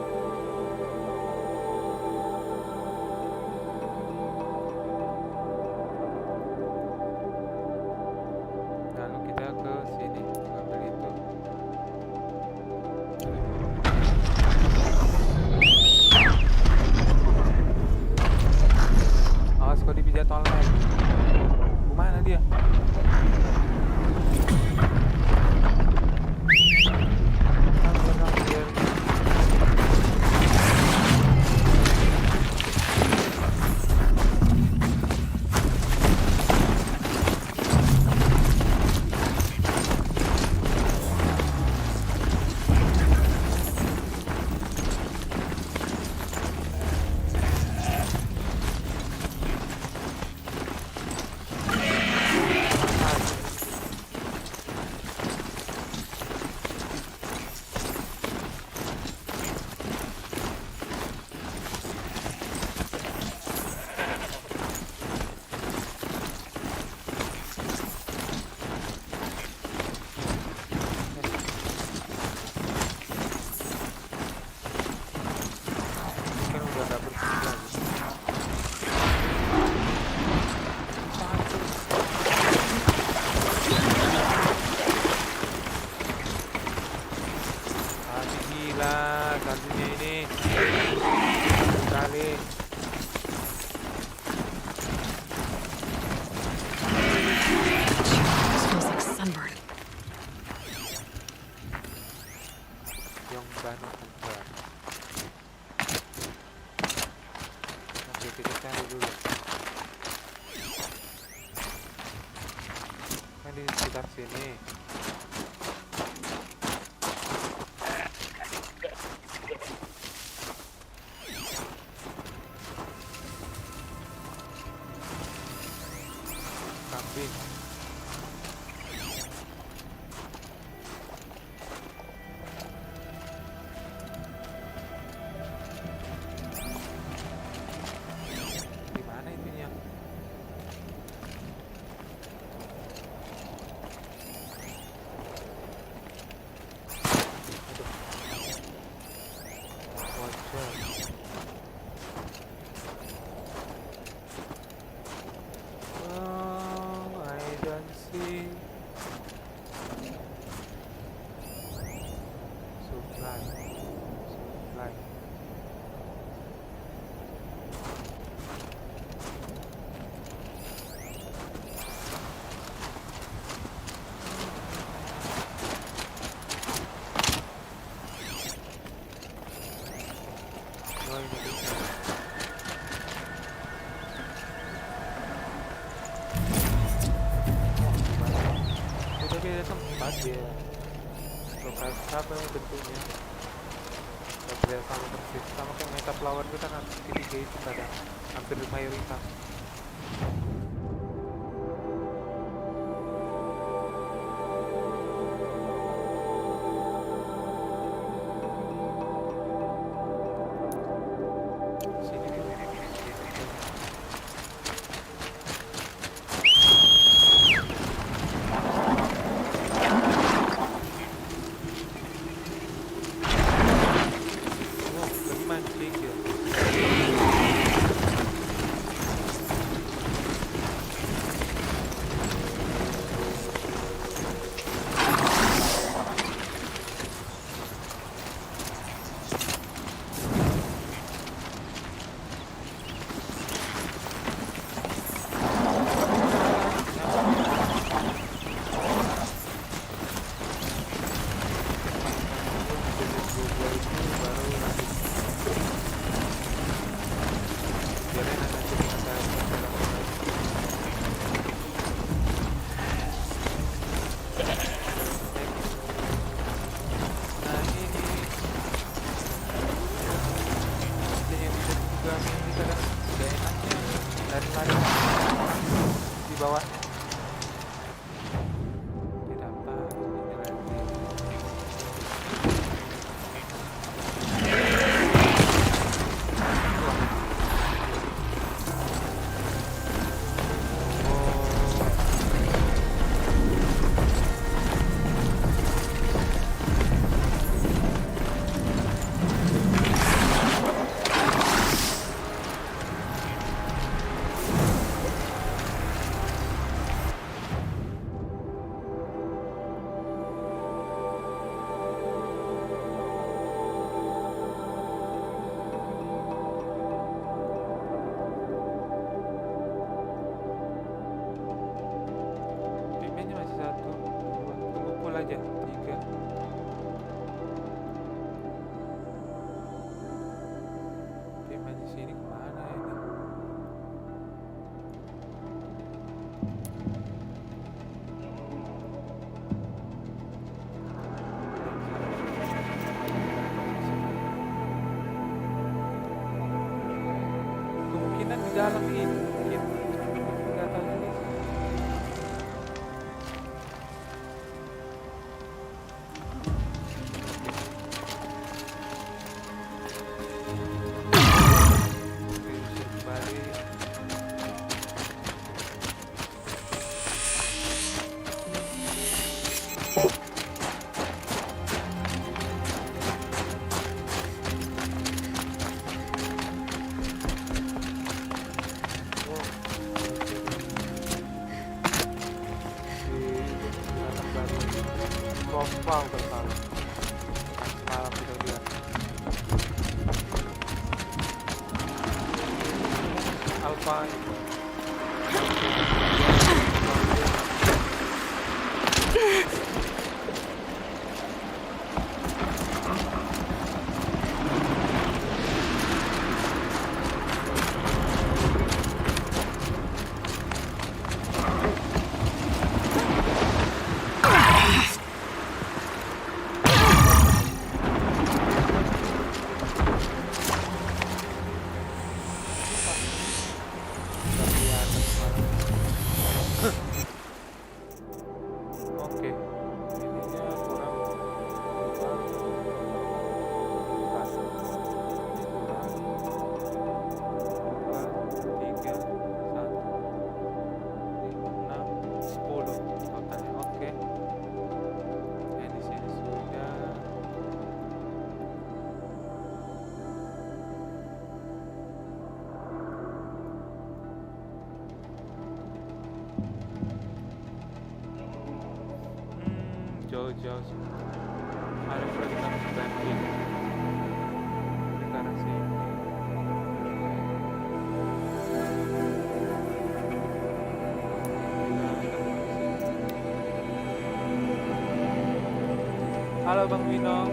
Lalu kita ke sini ambil itu. Awas kau dipijat oleh. Kemana dia? Di sekitar sini. Kambing. Di mana itunya? Beda tempat dia lokasi apa ya bentuknya beda sama persis sama kayak meta flower itu kan ketiga itu pada hampir mayoritas. aja, 3. Dia main di sini kemana ini? Kemungkinan di dalam ini mungkin nggak tahu ini. Wow, bersalah. Semalam kita lihat. Alpine. Oke, ininya kurang 10 totalnya. Oke, di sini sudah. Jauh-jauh sih. Harus kita banting ke arah sini. Halo Bang Wino.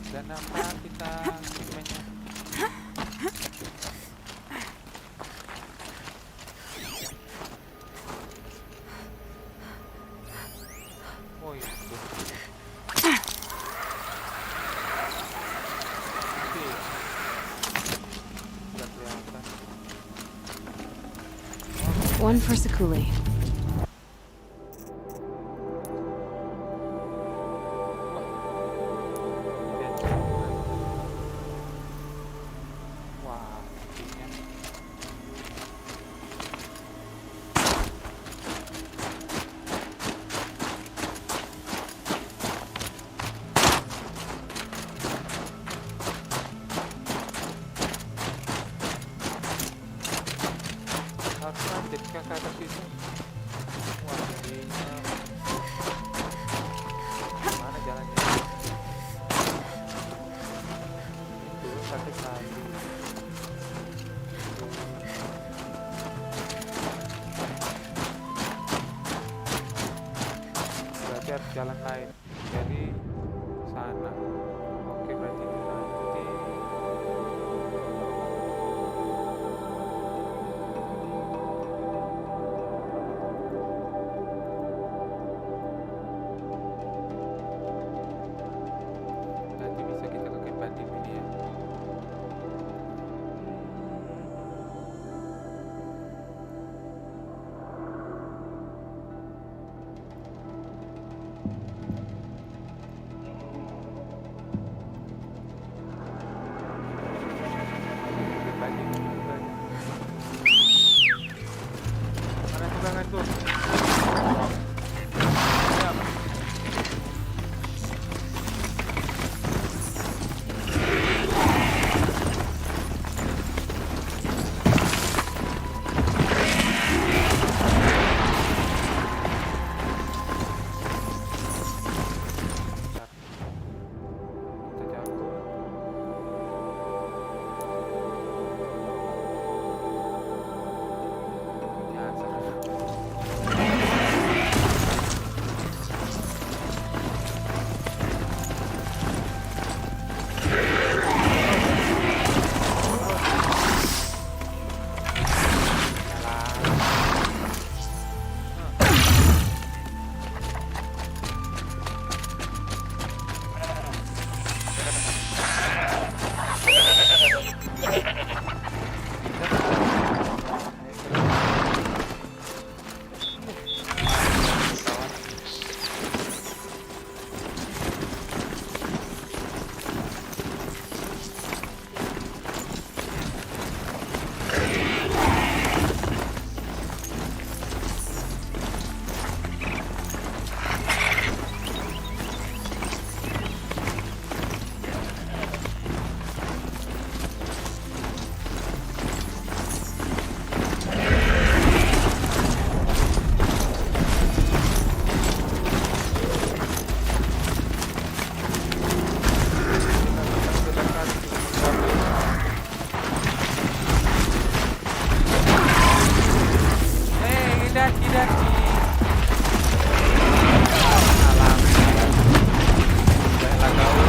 Dan apa kita segmennya? Oh iya.
One for Sakuli.
yang ke atas itu. Wah, ini mana jalannya? Itu sate kali. Berarti harus jalan lain. Jadi sana. Oke, berarti itu nanti. Nanti bisa kita ke camp bandit ini ya. Mana pegangan tuh? Siap. Kita cabut. Jangan salah.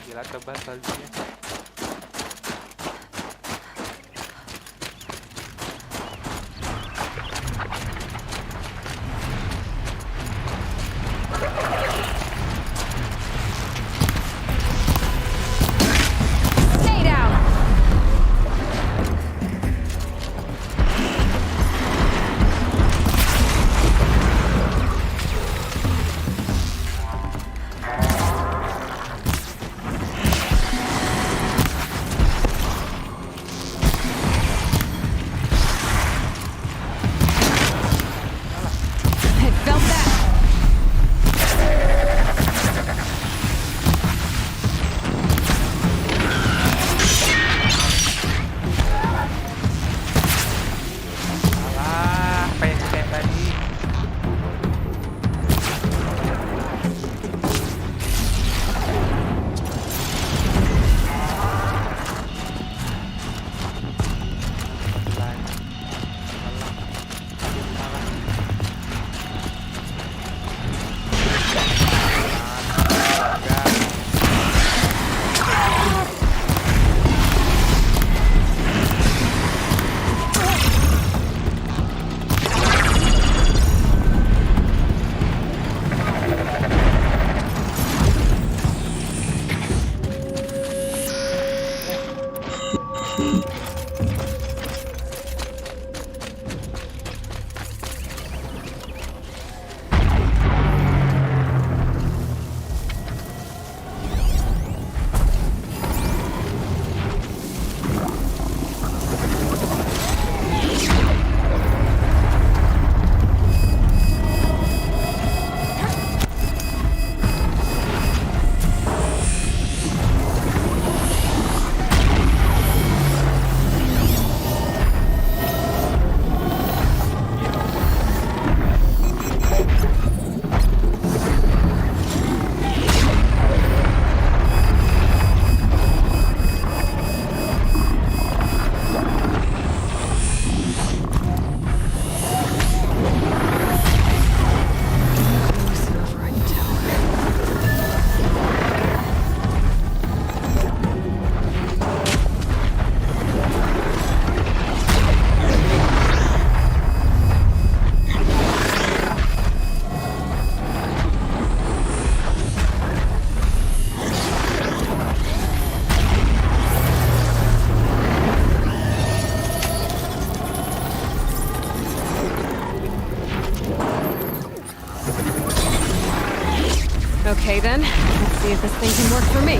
Gila tebal saljunya.
Stay down. thing can work for me.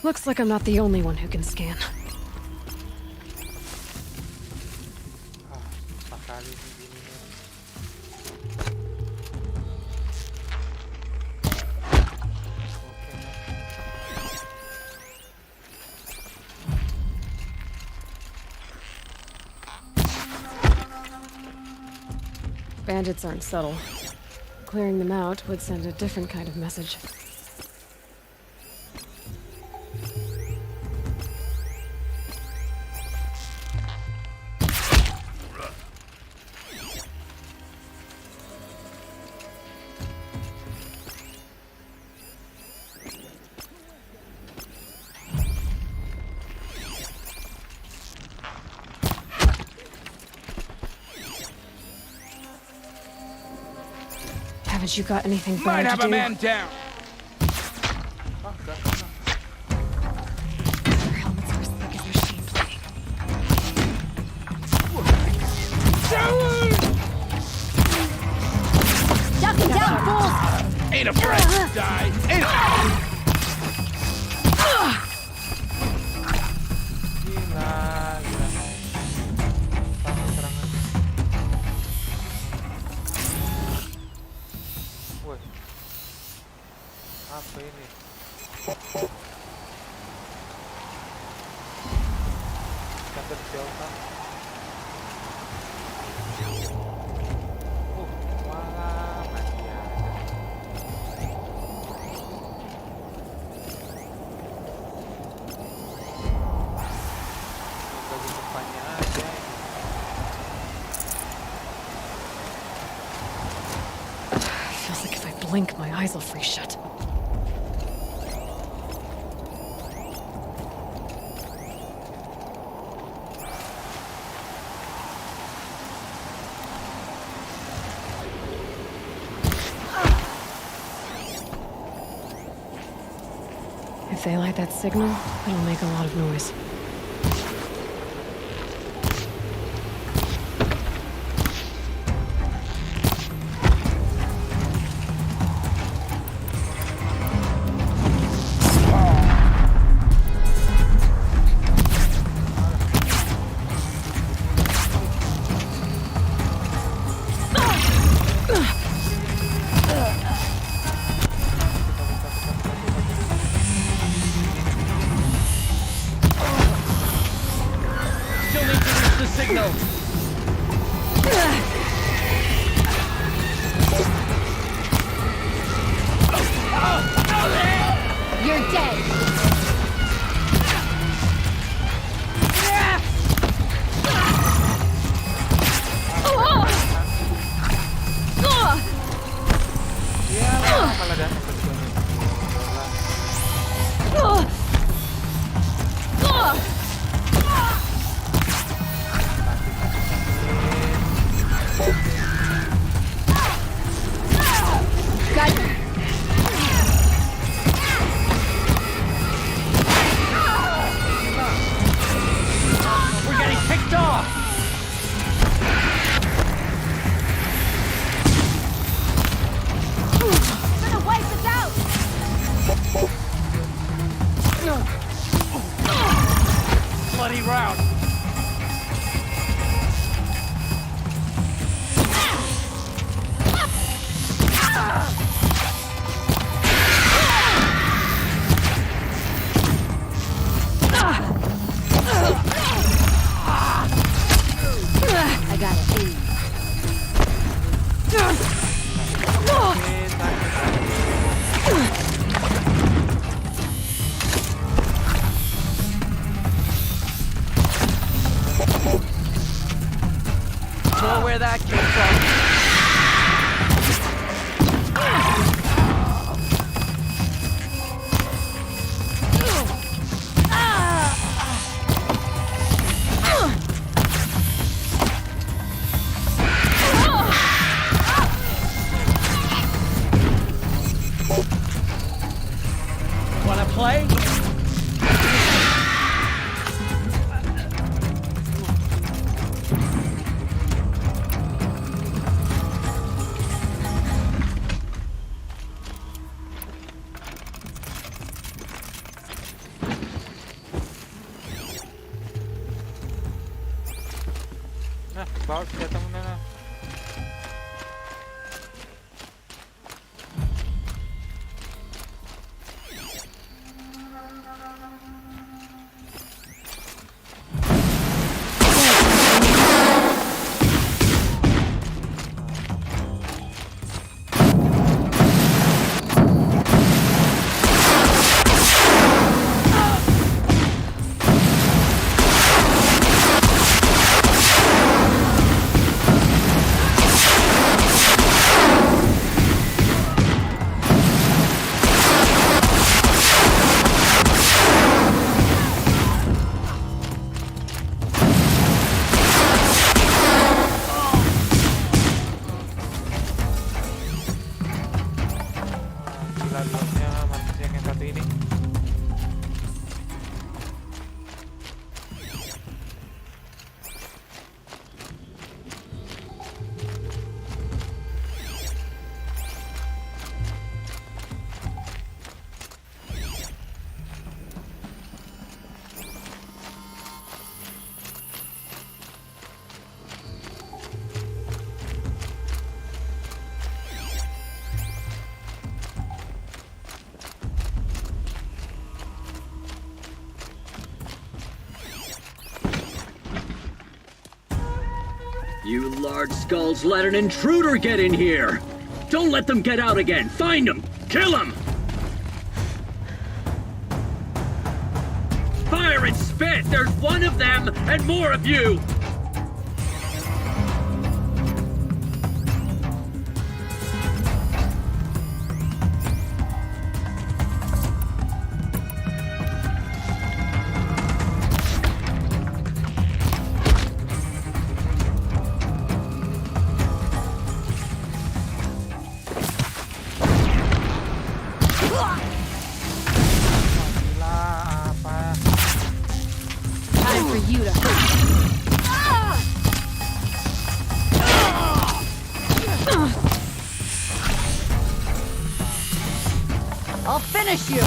Looks like I'm not the only one who can scan. Bandits aren't subtle. Clearing them out would send a different kind of message. Haven't you got anything better
Might
to
have
do?
a man down.
Their helmets are as thick as their sheep plating.
Duck and down, fools!
Ain't afraid to die. Ain't
Apa ini? Standar Delta. Wah, masih ada. Bagi depannya aja ini.
Feels like if I blink, my eyes will freeze shut. If they light that signal, it'll make a lot of noise.
You're dead.
Bawa senjata mana?
You large skulls let an intruder get in here! Don't let them get out again! Find them! Kill them! Fire and spit! There's one of them and more of you!
you to hurt. I'll finish you.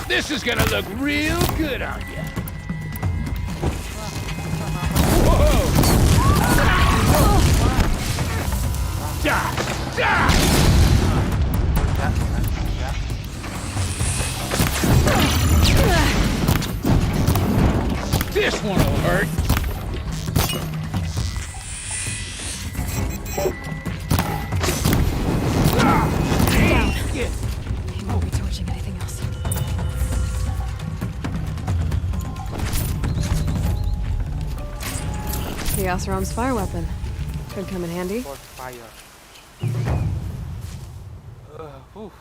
This is gonna look real good on you. This one will hurt.
He won't be torching anything else. Chaos Realm's fire weapon. Could come in handy.
For fire. Oof.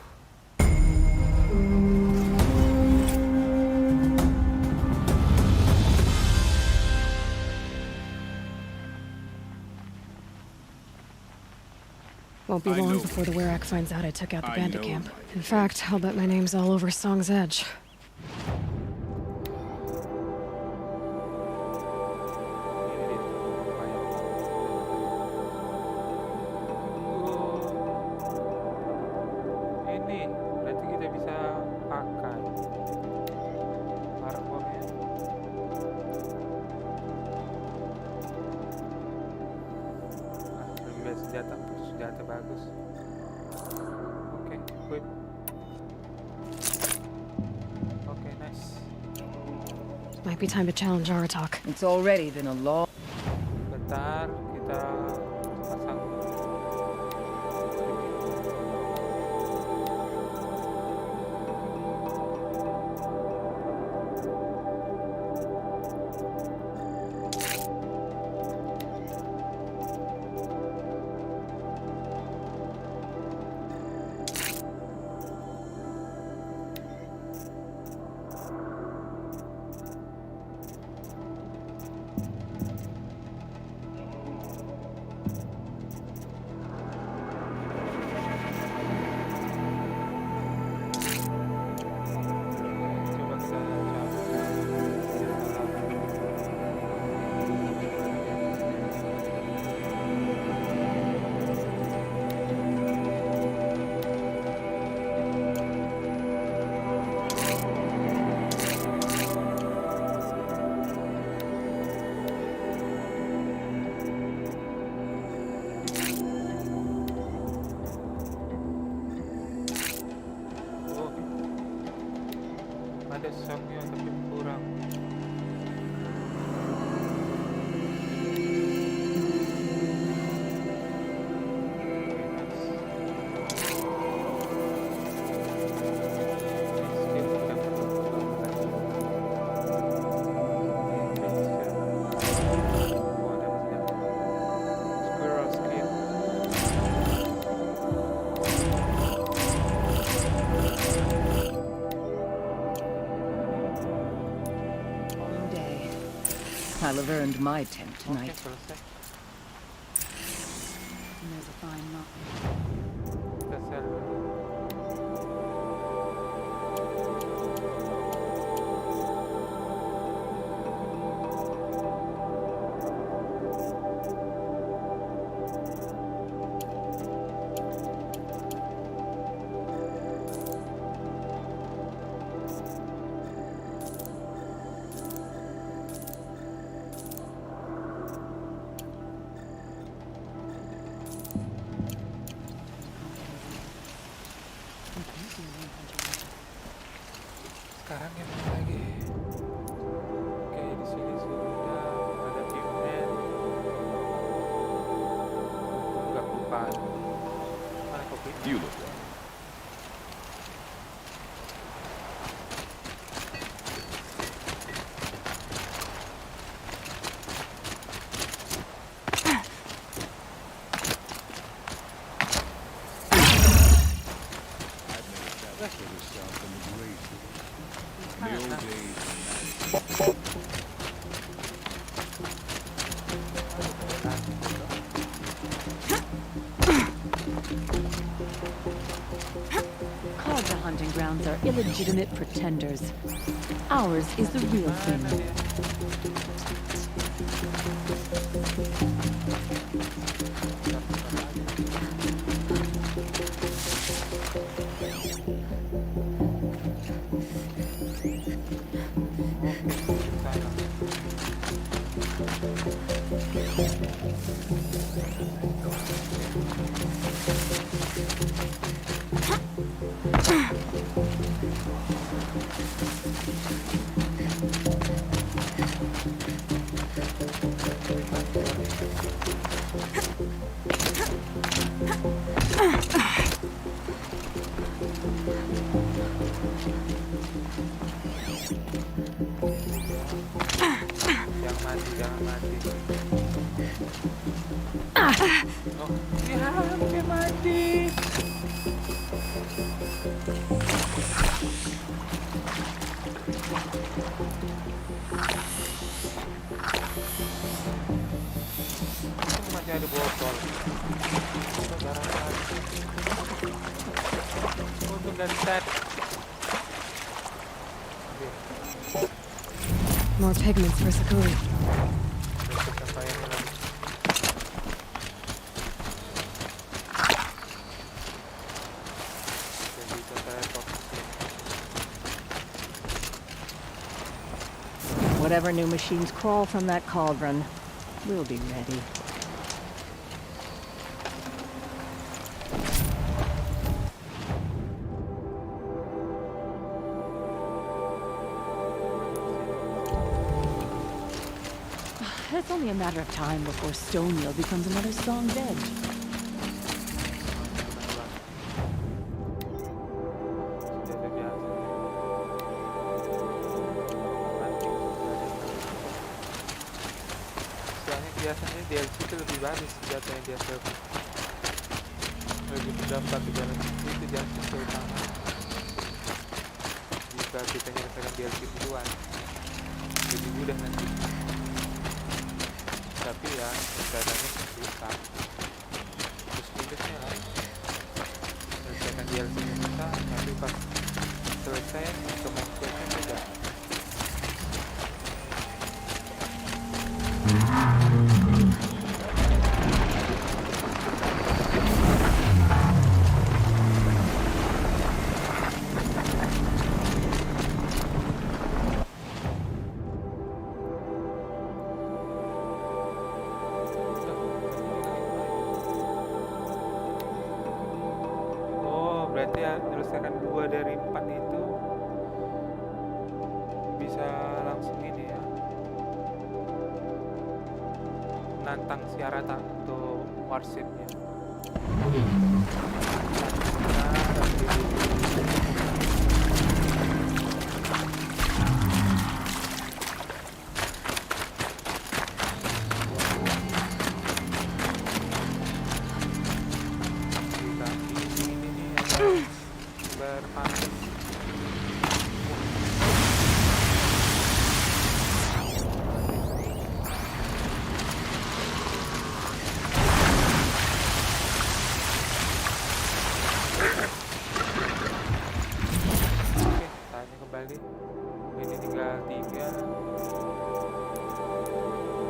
Won't be long before the Werak finds out I took out the bandit camp. In fact, I'll bet my name's all over Song's Edge.
Ini berarti kita bisa pakai armornya. Lebih senjata, senjata bagus. Oke, equip. Oke, nice.
Might be time to challenge Aratak.
It's already been a long...
Bentar, kita pasang. Ada songnya tapi kurang.
I'll have earned my tent tonight.
Selesai.
There's a fine knot.
Kita sel dulu. Sekarang yang mana lagi? Oke, di sini sudah ada pimpinan. Enggak lupa. Mana kopi?
You look right.
Karja hunting grounds are illegitimate pretenders. Ours is the real thing.
Jangan mati. Oh, ya, hampir mati. Masih ada botol. Untuk dari set.
More pigments for Sakuri.
Whatever new machines crawl from that cauldron, we'll be ready. It's only a matter of time before stone meal becomes another strong veg.
Biasanya DLC itu lebih bagus senjata yang dia serve, lebih berdampak ke jalan itu DLC terutama. Jika kita nyelesaikan DLC duluan lebih mudah nanti, tapi ya senjatanya susah. Terus minusnya lah, nyelesaikan DLC nya susah, tapi pas selesai untuk main questnya mudah. Berarti ya menyelesaikan 2 dari 4 itu bisa langsung ini ya, nantang si Arata untuk warshipnya. Ini tinggal 3.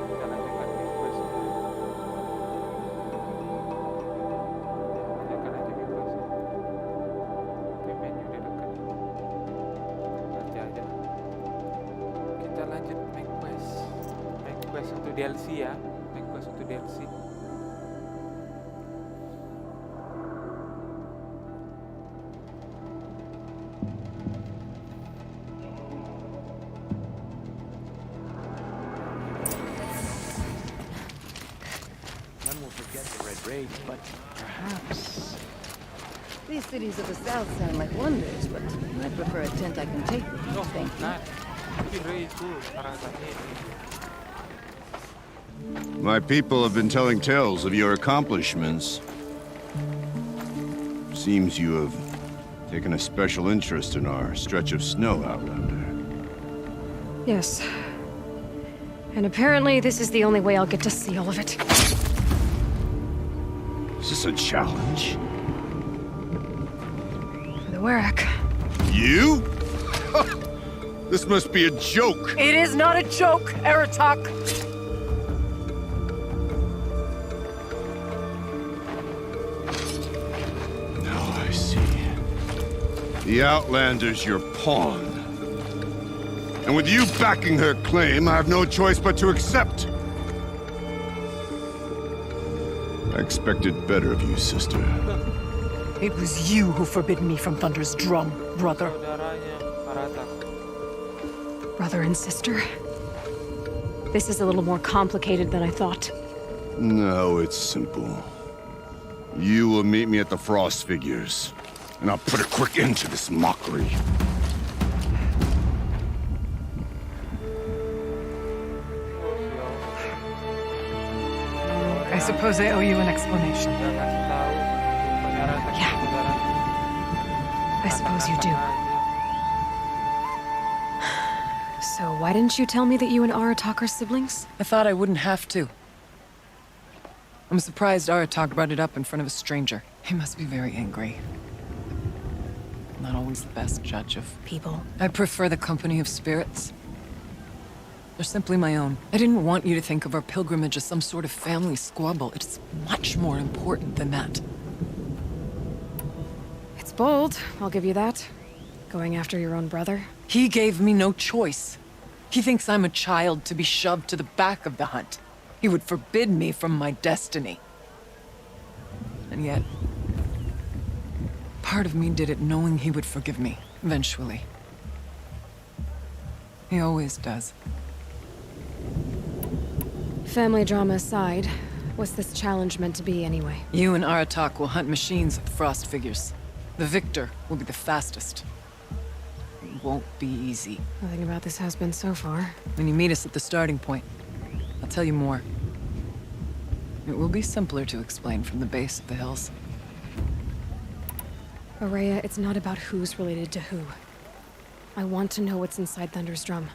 Kita lanjutkan quest. Lanjutkan aja quest. Oke, menu udah dekat. Nanti aja. Kita lanjut main quest. Main quest untuk DLC ya. Main quest untuk DLC.
But perhaps...
These cities of the south sound like wonders, but I prefer a tent I can take with me. Thank you.
My people have been telling tales of your accomplishments. Seems you have taken a special interest in our stretch of snow out under.
Yes. And apparently this is the only way I'll get to see all of it.
Is this a challenge?
For the Werak.
You? This must be a joke.
It is not a joke, Aratak.
Now I see. The Outlander's your pawn. And with you backing her claim, I have no choice but to accept. I expected better of you, sister.
It was you who forbid me from Thunder's drum, brother.
Brother and sister? This is a little more complicated than I thought.
No, it's simple. You will meet me at the Frost Figures, and I'll put a quick end to this mockery.
I suppose I owe you an explanation.
Yeah. I suppose you do. So why didn't you tell me that you and Aratak are siblings?
I thought I wouldn't have to. I'm surprised Aratak brought it up in front of a stranger. He must be very angry. Not always the best judge of
people.
I prefer the company of spirits. They're simply my own. I didn't want you to think of our pilgrimage as some sort of family squabble. It's much more important than that.
It's bold, I'll give you that. Going after your own brother.
He gave me no choice. He thinks I'm a child to be shoved to the back of the hunt. He would forbid me from my destiny. And yet, part of me did it knowing he would forgive me, eventually. He always does.
Family drama aside, what's this challenge meant to be anyway?
You and Aratak will hunt machines at the Frost Figures. The victor will be the fastest. It won't be easy.
Nothing about this has been so far.
When you meet us at the starting point, I'll tell you more. It will be simpler to explain from the base of the hills.
Aurea, it's not about who's related to who. I want to know what's inside Thunder's drum.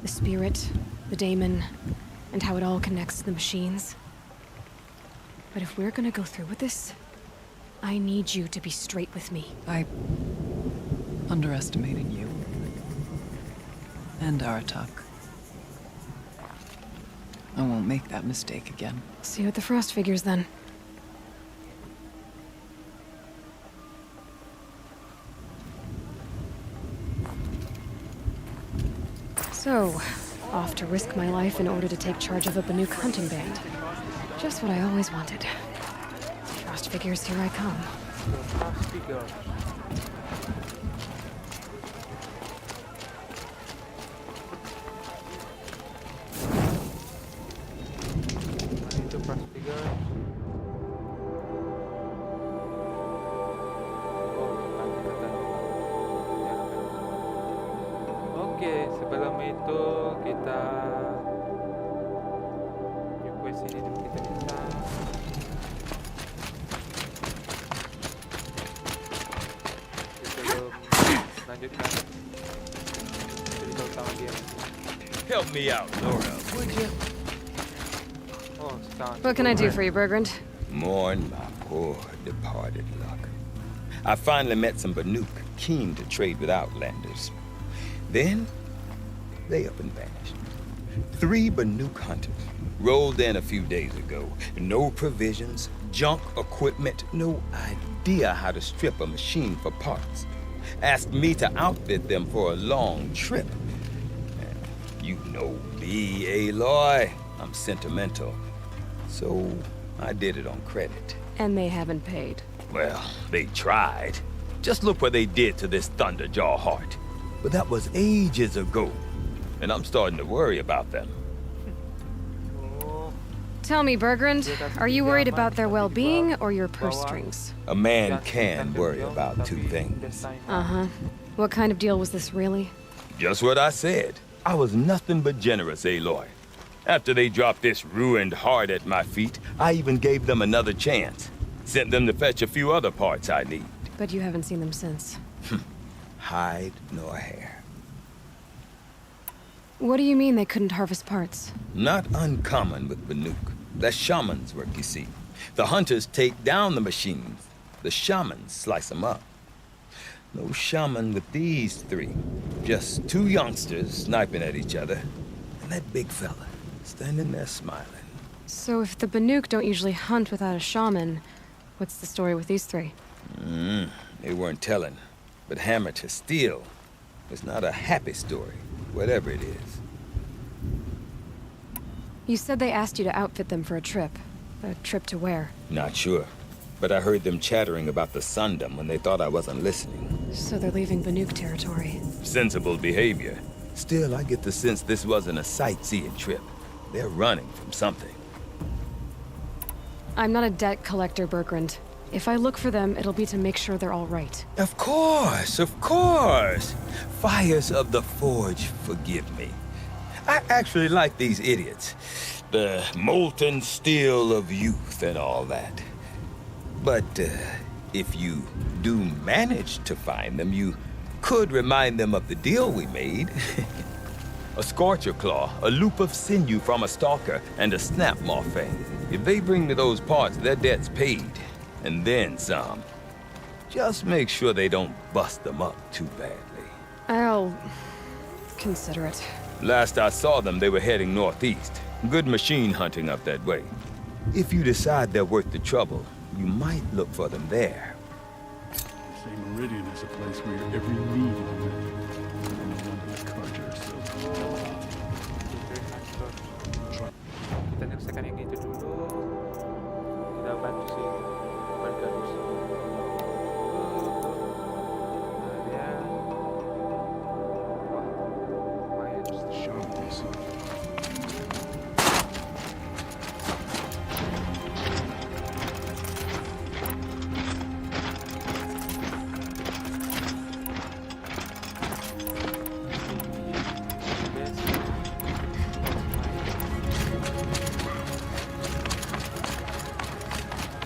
The spirit, the daemon, and how it all connects to the machines. But if we're gonna go through with this, I need you to be straight with me.
I underestimated you. And Aratak. I won't make that mistake again.
See you at the Frost Figures, then. So, off to risk my life in order to take charge of a Banuk hunting band. Just what I always wanted. Frost Figures, here I come.
Oke, sebelum itu kita new quest ini dulu kita bisa sebelum lanjutkan cerita utama dia.
Help me out, Laura, would you?
Oh, sound.
What can I do for you, Bergrand?
Mourn my poor departed luck. I finally met some Banuk keen to trade with Outlanders. Then, they up and vanished. 3 Banuk hunters rolled in a few days ago. No provisions, junk equipment, no idea how to strip a machine for parts. Asked me to outfit them for a long trip. You know me, Aloy. I'm sentimental. So, I did it on credit.
And they haven't paid.
Well, they tried. Just look what they did to this Thunderjaw heart. But that was ages ago, and I'm starting to worry about them.
Tell me, Bergrand, are you worried about their well-being or your purse strings?
A man can worry about 2 things.
Uh-huh. What kind of deal was this, really?
Just what I said. I was nothing but generous, Aloy. After they dropped this ruined heart at my feet, I even gave them another chance. Sent them to fetch a few other parts I need.
But you haven't seen them since.
Hide nor hair.
What do you mean they couldn't harvest parts?
Not uncommon with Banuk. That's shaman's work, you see. The hunters take down the machines. The shamans slice them up. No shaman with these three. Just two youngsters sniping at each other. And that big fella standing there smiling.
So if the Banuk don't usually hunt without a shaman, what's the story with these three?
They weren't telling. But hammer to steel is not a happy story, whatever it is.
You said they asked you to outfit them for a trip. A trip to where?
Not sure. But I heard them chattering about the Sundom when they thought I wasn't listening.
So they're leaving Banuk territory.
Sensible behavior. Still, I get the sense this wasn't a sightseeing trip. They're running from something.
I'm not a debt collector, Bergrand. If I look for them, it'll be to make sure they're all right.
Of course, of course. Fires of the Forge, forgive me. I actually like these idiots. The molten steel of youth and all that. But if you do manage to find them, you could remind them of the deal we made. A scorcher claw, a loop of sinew from a stalker, and a snap morphine. If they bring me those parts, their debt's paid. And then some. Just make sure they don't bust them up too badly.
I'll consider it.
Last I saw them, they were heading northeast. Good machine hunting up that way. If you decide they're worth the trouble, you might look for them there.
The same Meridian is a place where your every need will be Carter, so
kita nyelesaikan yang itu dulu. Kita bantu si Margarus. Kemudian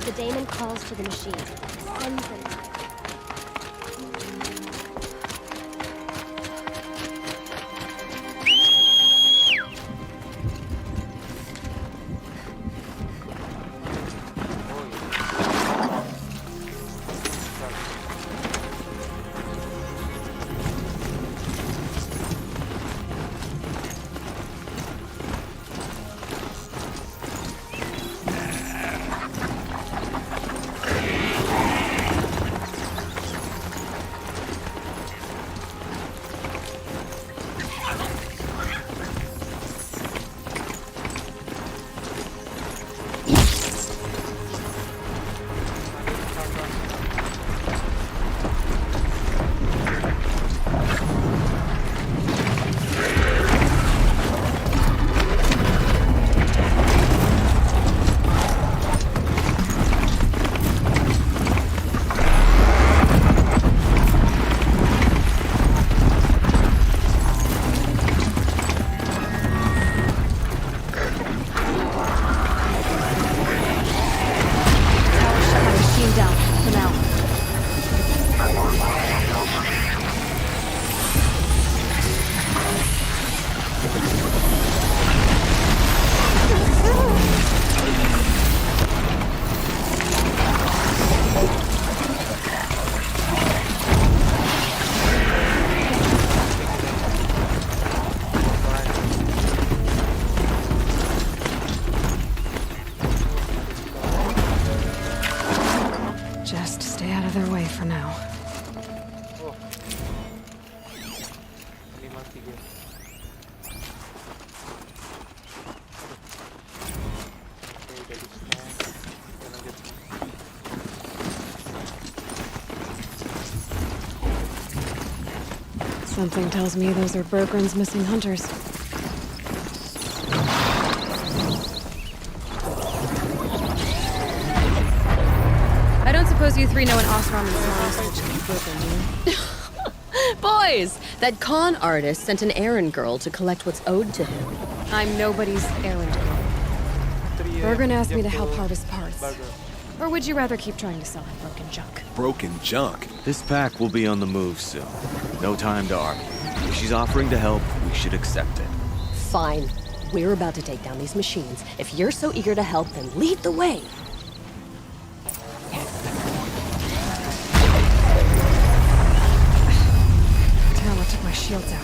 The daemon calls for the machine. Sends them.
Something tells me those are Bergrand's missing hunters. I don't suppose you three know an Osram and Bergrand, do you?
Boys, that con artist sent an errand girl to collect what's owed to him.
I'm nobody's errand girl. Bergrand asked me to help harvest parts. Or would you rather keep trying to sell him broken junk?
Broken junk? This pack will be on the move soon. No time to argue. If she's offering to help, we should accept it.
Fine. We're about to take down these machines. If you're so eager to help, then lead the way.
Damn, I took my shields out.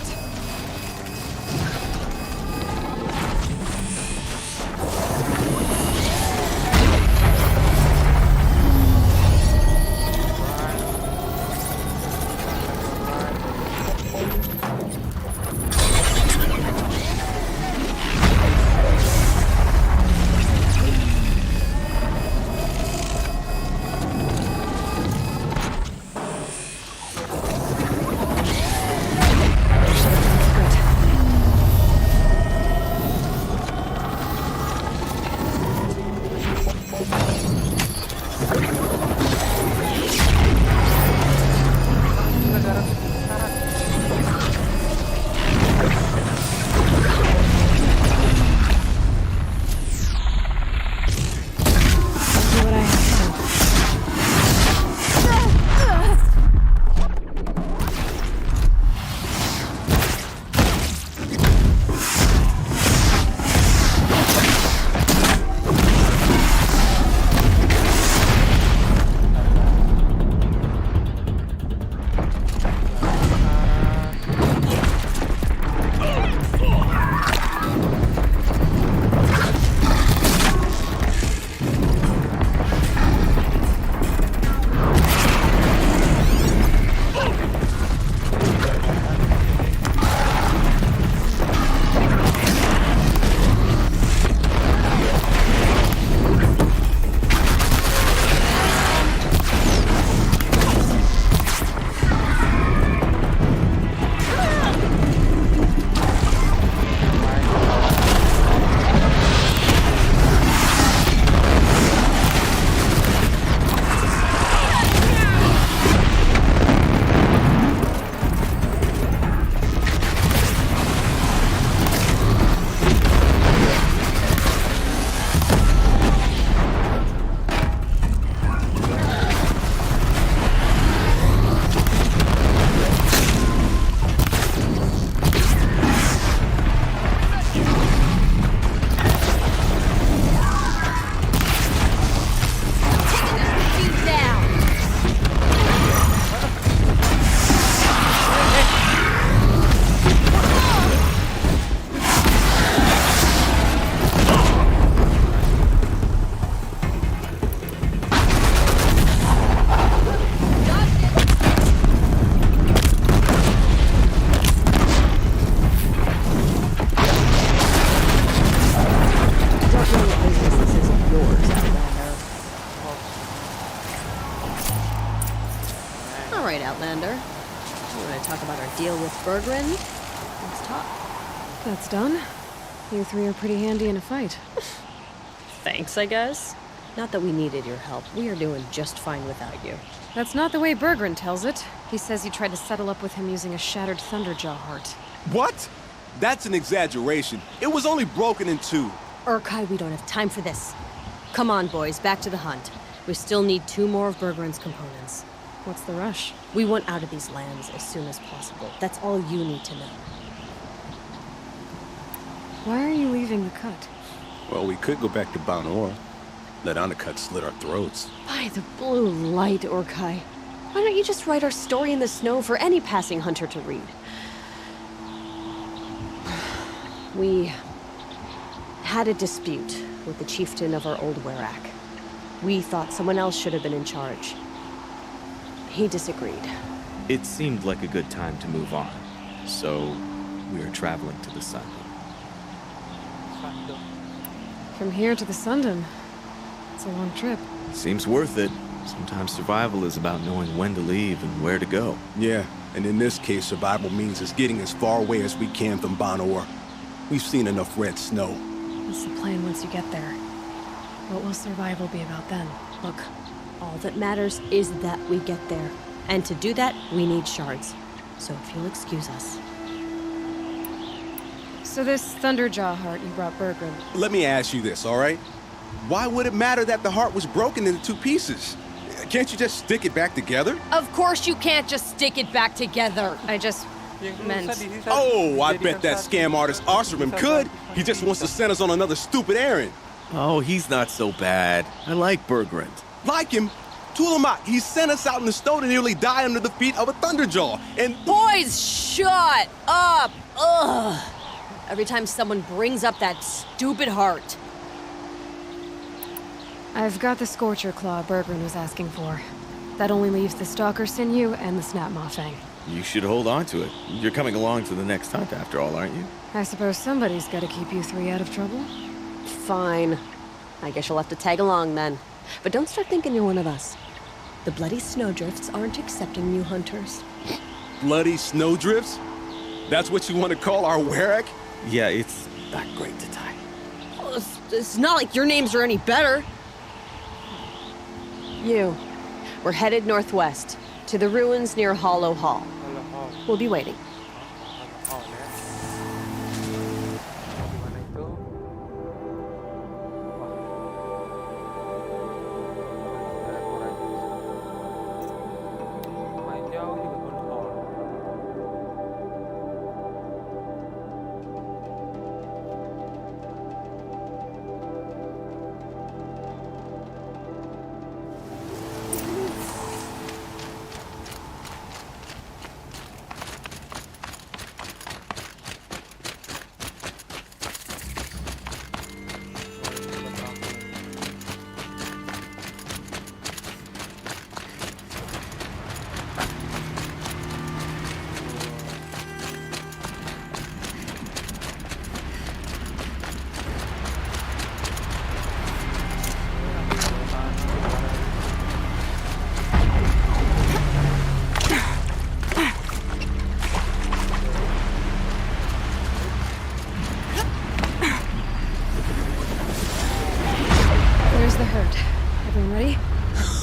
Deal with Bergren? Let's talk.
That's done. You three are pretty handy in a fight.
Thanks, I guess. Not that we needed your help. We are doing just fine without you.
That's not the way Bergren tells it. He says you tried to settle up with him using a shattered Thunderjaw heart.
What? That's an exaggeration. It was only broken in two.
Urkai, we don't have time for this. Come on, boys, back to the hunt. We still need 2 more of Bergren's components.
What's the rush?
We want out of these lands as soon as possible. That's all you need to know.
Why are you leaving the cut?
Well, we could go back to Banor. Let Anacut slit our throats.
By the blue light, Urkai. Why don't you just write our story in the snow for any passing hunter to read? We had a dispute with the chieftain of our old Werak. We thought someone else should have been in charge. He disagreed.
It seemed like a good time to move on, so we are traveling to the Sun.
From here to the Sundom. It's a long trip.
Seems worth it. Sometimes survival is about knowing when to leave and where to go.
Yeah, and in this case, survival means us getting as far away as we can from Banor. We've seen enough red snow.
What's the plan once you get there? What will survival be about then?
Look, all that matters is that we get there. And to do that, we need shards. So if you'll excuse us.
So this Thunderjaw heart you brought Bergren.
Let me ask you this, all right? Why would it matter that the heart was broken into 2 pieces? Can't you just stick it back together?
Of course you can't just stick it back together.
I just meant...
Oh, I bet that scam artist Arserman could. He just wants to send us on another stupid errand.
Oh, he's not so bad. I like Berggrund.
Like him? Tulamak, he sent us out in the snow to nearly die under the feet of a thunderjaw, and...
Boys, shut up! Ugh! Every time someone brings up that stupid heart.
I've got the Scorcher Claw Berggrund was asking for. That only leaves the Stalker Sinew and the Snap Maw Fang.
You should hold on to it. You're coming along to the next hunt after all, aren't you?
I suppose somebody's gotta keep you three out of trouble.
Fine. I guess you'll have to tag along then. But don't start thinking you're one of us. The bloody snowdrifts aren't accepting new hunters.
Bloody snowdrifts? That's what you want to call our Werak?
Yeah, it's not great to tie.
Well, it's not like your names are any better. We're headed northwest, to the ruins near Hollow Hall. We'll be waiting.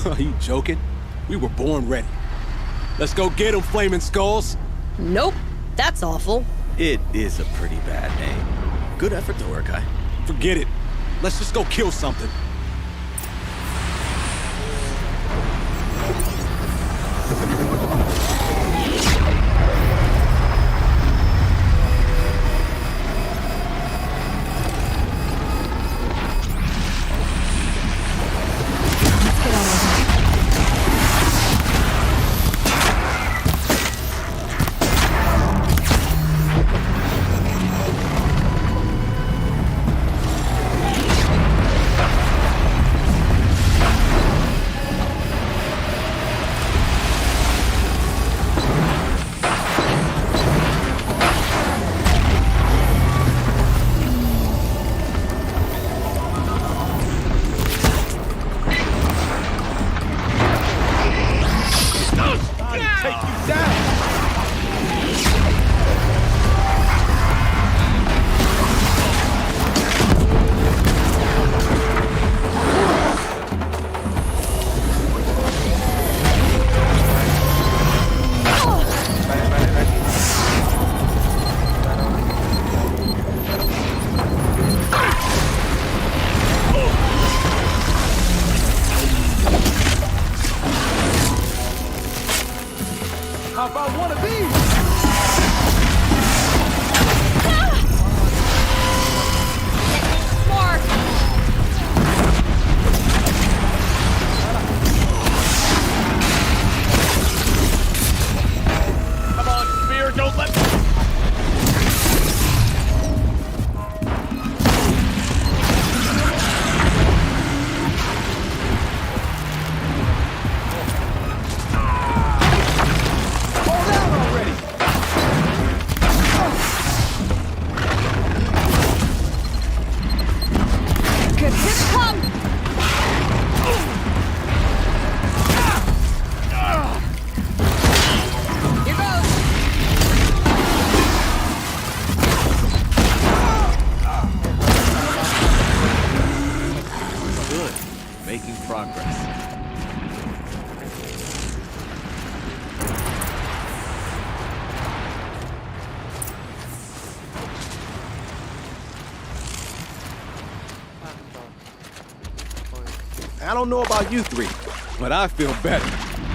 Are you joking? We were born ready. Let's go get them, Flaming Skulls.
Nope, that's awful.
It is a pretty bad name. Good effort, Dorikai.
Forget it. Let's just go kill something. I don't know about you three, but I feel better.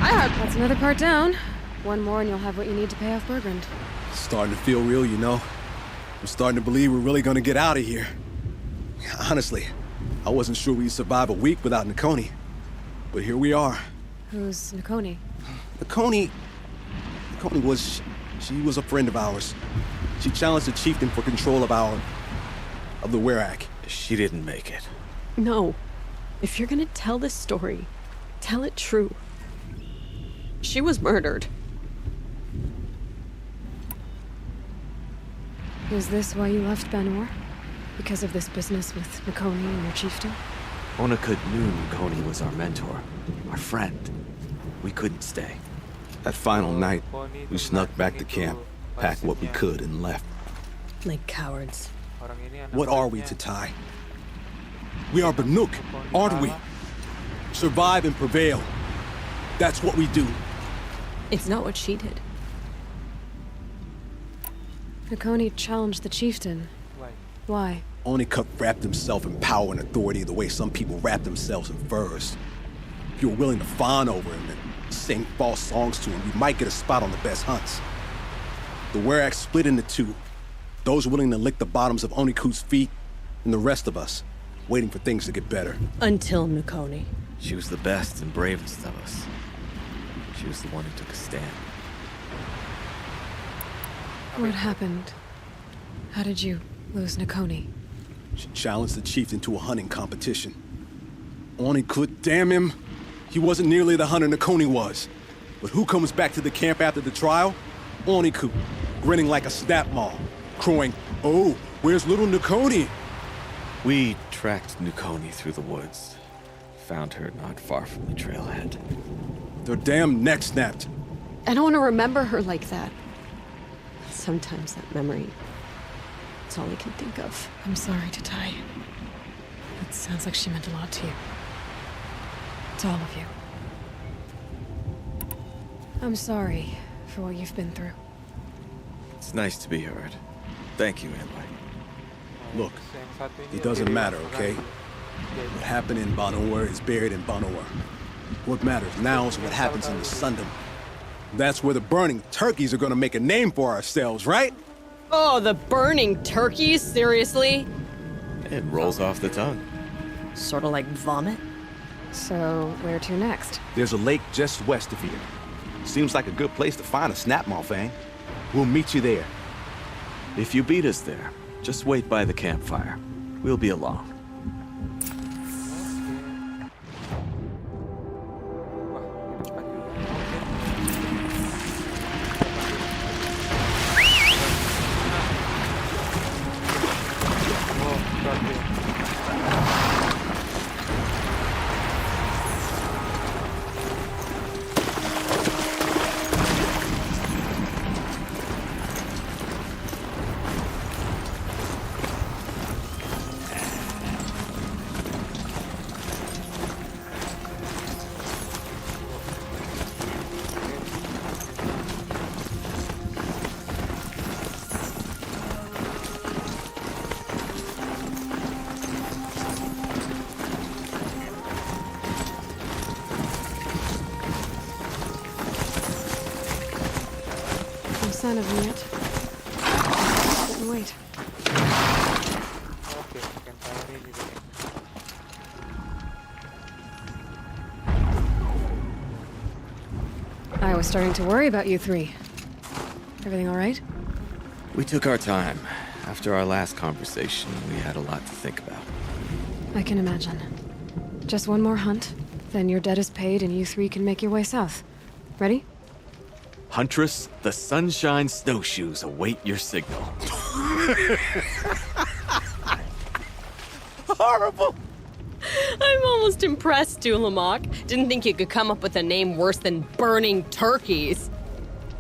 That's another part down. One more and you'll have what you need to pay off Berggrund.
Starting to feel real, you know? I'm starting to believe we're really gonna get out of here. Honestly, I wasn't sure we'd survive a week without Nakoni. But here we are.
Who's Nakoni?
Nakoni was... she was a friend of ours. She challenged the chieftain for control of the Werak.
She didn't make it.
No. If you're gonna tell this story, tell it true. She was murdered.
Is this why you left Banor? Because of this business with Nakoni and your chieftain?
Onakut knew Nakoni was our mentor, our friend. We couldn't stay.
That final night, we snuck back to camp, packed what we could, and left.
Like cowards.
What are we to Tai? We are Banuk, aren't we? Survive and prevail. That's what we do.
It's not what she did.
Nakoni challenged the chieftain. Why?
Onakut wrapped himself in power and authority the way some people wrap themselves in furs. If you were willing to fawn over him and sing false songs to him, you might get a spot on the best hunts. The Werak split into two. Those willing to lick the bottoms of Onakut's feet, and the rest of us, waiting for things to get better.
Until Nakoni.
She was the best and bravest of us. She was the one who took a stand.
What happened? How did you lose Nakoni?
She challenged the chieftain to a hunting competition. Onakut, damn him! He wasn't nearly the hunter Nakoni was. But who comes back to the camp after the trial? Onakut, grinning like a snap maul, crowing, "Oh, where's little Nakoni?"
We tracked Nakoni through the woods. Found her not far from the trailhead.
Their damn neck snapped.
I don't want to remember her like that. Sometimes that memory, it's all I can think of.
I'm sorry to Tai. It sounds like she meant a lot to you. To all of you. I'm sorry for what you've been through.
It's nice to be heard. Thank you, Aloy.
Look, it doesn't matter, okay? What happened in Banor is buried in Banor. What matters now is what happens in the Sundom. That's where the burning turkeys are gonna make a name for ourselves, right?
Oh, the burning turkeys? Seriously?
It rolls off the tongue.
Sort of like vomit?
So, where to next?
There's a lake just west of here. Seems like a good place to find a snapmaw fang. We'll meet you there.
If you beat us there, just wait by the campfire. We'll be along.
Sign of me yet. Sit and wait. I was starting to worry about you three. Everything all right?
We took our time. After our last conversation, we had a lot to think about.
I can imagine. Just one more hunt, then your debt is paid and you three can make your way south. Ready?
Huntress, the Sunshine Snowshoes await your signal.
Horrible! I'm almost impressed, Dulamok. Didn't think you could come up with a name worse than burning turkeys.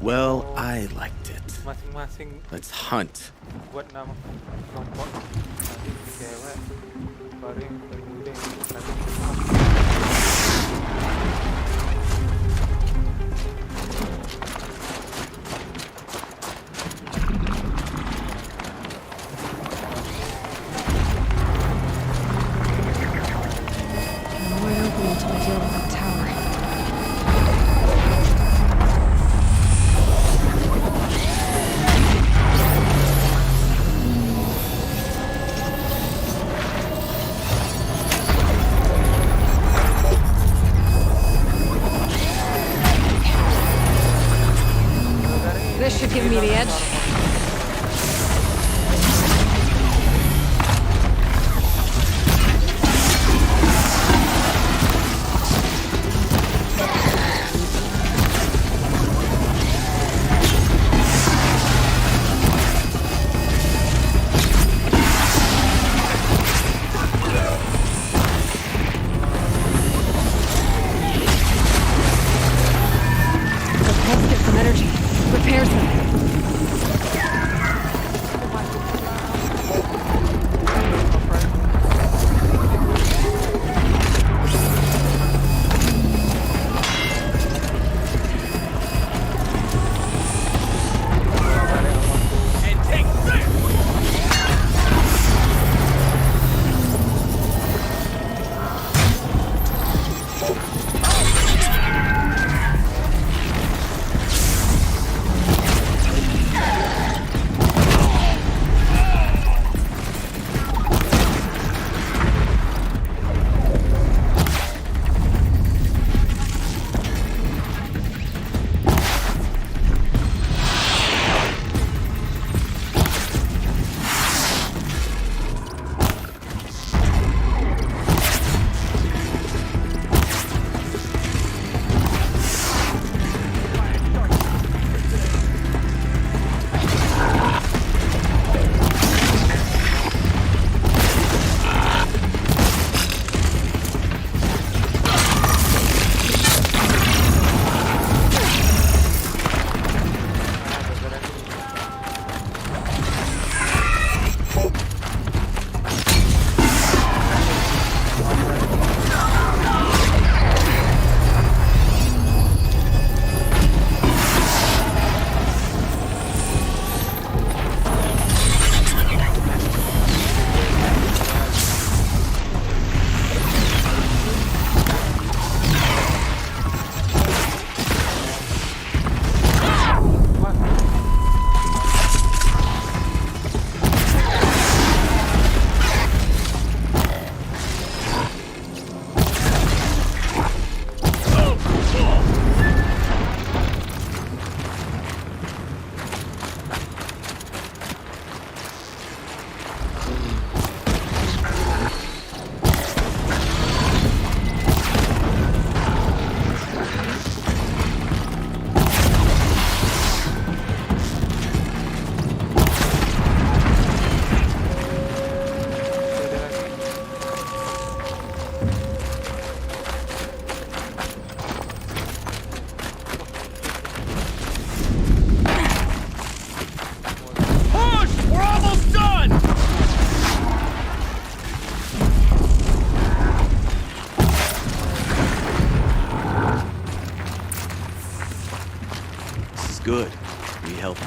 Well, I liked it.
Masing-masing
Let's hunt.
buat nama kelompok tadi cewek baru yang pemuda yang
I'm wide open until I deal with that tower.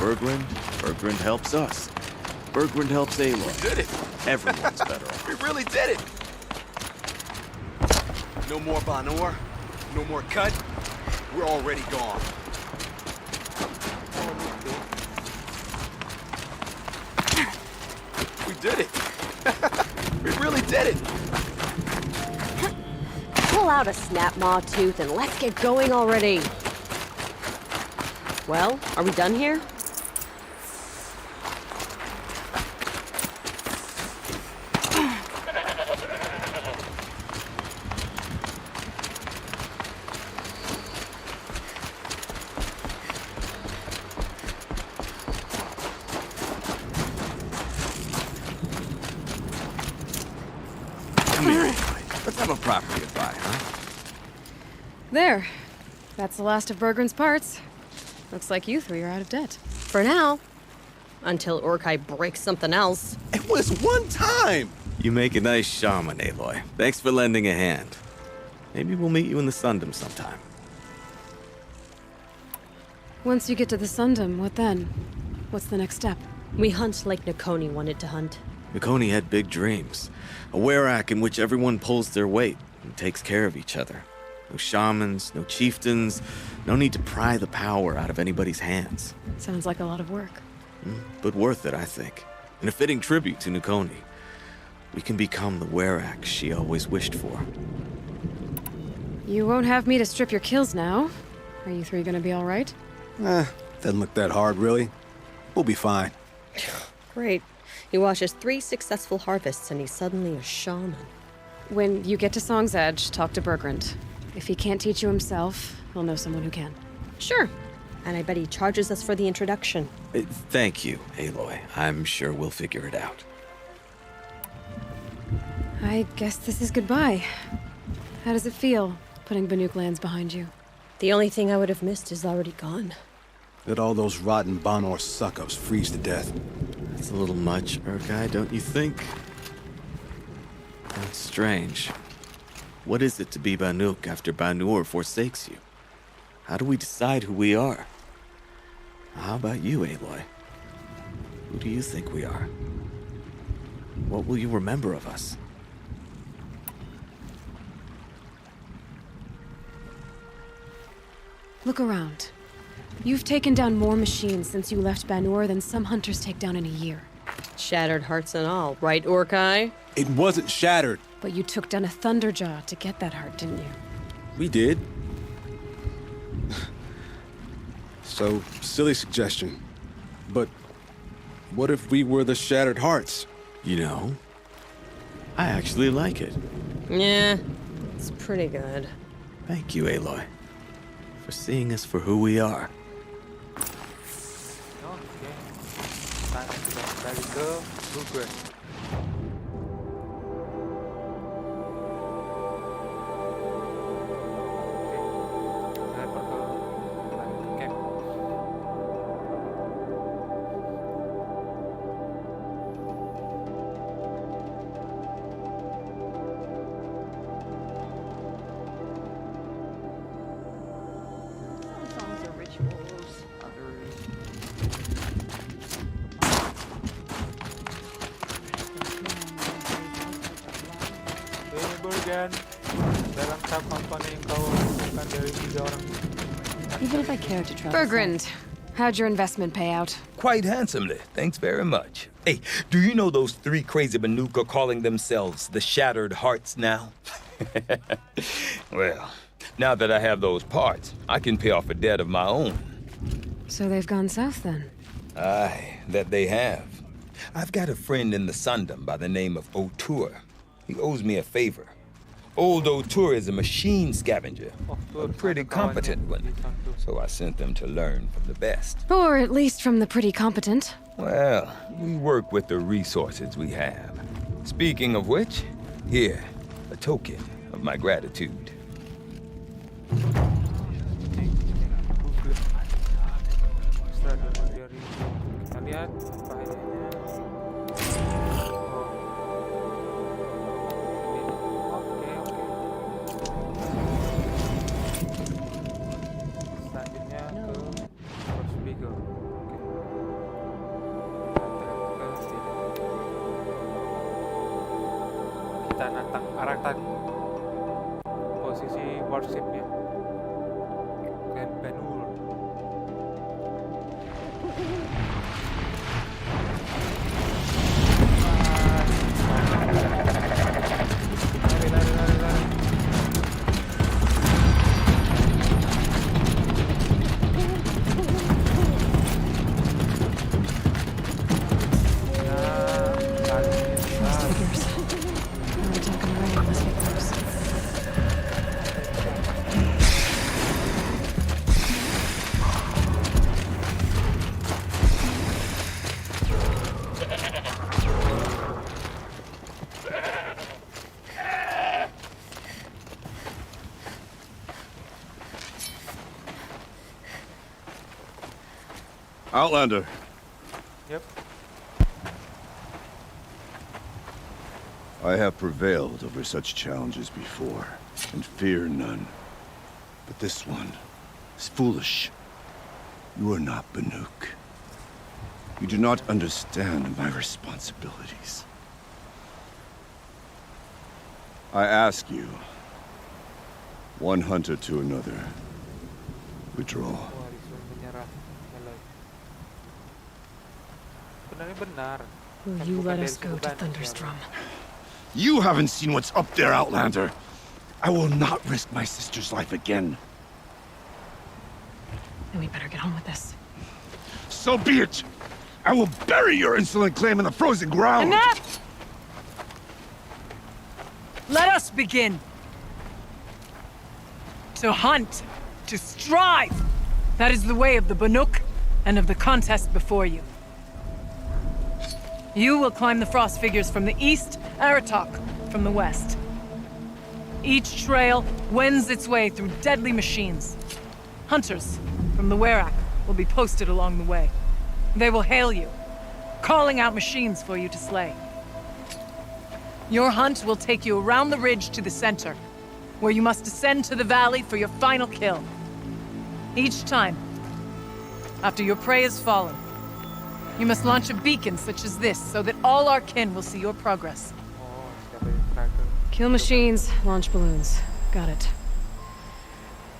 Berggren, Berggren helps us. Berggren helps Aloy.
We did it!
Everyone's better off.
We really did it! No more Banor, no more cut. We're already gone. We did it! We really did it!
Pull out a snap maw tooth and let's get going already. Well, are we done here?
Let's have a proper goodbye, huh?
There. That's the last of Berggren's parts. Looks like you three are out of debt.
For now. Until Urkai breaks something else.
It was one time!
You make a nice shaman, Aloy. Thanks for lending a hand. Maybe we'll meet you in the Sundom sometime.
Once you get to the Sundom, what then? What's the next step?
We hunt like Nakoni wanted to hunt.
Nakoni had big dreams. A werak in which everyone pulls their weight and takes care of each other. No shamans, no chieftains, no need to pry the power out of anybody's hands.
Sounds like a lot of work.
But worth it, I think. And a fitting tribute to Nakoni. We can become the werak she always wished for.
You won't have me to strip your kills now. Are you three gonna be all right?
Doesn't look that hard, really. We'll be fine.
Great. He watches 3 successful harvests and he's suddenly a shaman.
When you get to Song's Edge, talk to Berggren. If he can't teach you himself, he'll know someone who can.
Sure. And I bet he charges us for the introduction.
Thank you, Aloy. I'm sure we'll figure it out.
I guess this is goodbye. How does it feel, putting Banuk lands behind you?
The only thing I would have missed is already gone.
Let all those rotten Banor suck-ups freeze to death.
It's a little much, Urkai, don't you think? That's strange. What is it to be Banuk after Banur forsakes you? How do we decide who we are? How about you, Aloy? Who do you think we are? What will you remember of us?
Look around. You've taken down more machines since you left Banur than some hunters take down in a year.
Shattered hearts and all, right, Urkai?
It wasn't shattered.
But you took down a Thunderjaw to get that heart, didn't you?
We did. So, silly suggestion. But what if we were the Shattered Hearts?
You know, I actually like it.
Yeah, it's pretty good.
Thank you, Aloy, for seeing us for who we are.
Sekarang sudah kembali ke Berggren. Dalam tahap apa yang kau lakukan dari 3 orang?
Even if I care to travel.
Berggren, how'd your investment pay out?
Quite handsomely. Thanks very much. Hey, do you know those 3 crazy Banuk are calling themselves the Shattered Hearts now? Well, now that I have those parts, I can pay off a debt of my own.
So they've gone south then?
Aye, that they have. I've got a friend in the Sundom by the name of O'Toole. He owes me a favor. Old O'Toole is a machine scavenger, a pretty competent one. So I sent them to learn from the best.
Or at least from the pretty competent.
Well, we work with the resources we have. Speaking of which, here, a token of my gratitude.
Kita lihat bahayanya. Selanjutnya ke First Beagle. arah tadi posisi warshipnya dan Banur. Lari.
Outlander.
Yep.
I have prevailed over such challenges before, and fear none. But this one is foolish. You are not Banuk. You do not understand my responsibilities. I ask you, one hunter to another, withdraw.
Will you let us go to Thunderstrom?
You haven't seen what's up there, Outlander. I will not risk my sister's life again.
Then we better get on with this.
So be it! I will bury your insolent claim in the frozen ground!
Enough! Let us begin! To hunt, to strive! That is the way of the Banuk and of the contest before you. You will climb the frost figures from the east, Aratok from the west. Each trail wends its way through deadly machines. Hunters from the Werak will be posted along the way. They will hail you, calling out machines for you to slay. Your hunt will take you around the ridge to the center, where you must descend to the valley for your final kill. Each time, after your prey has fallen, you must launch a beacon such as this, so that all our kin will see your progress.
Kill machines, launch balloons. Got it.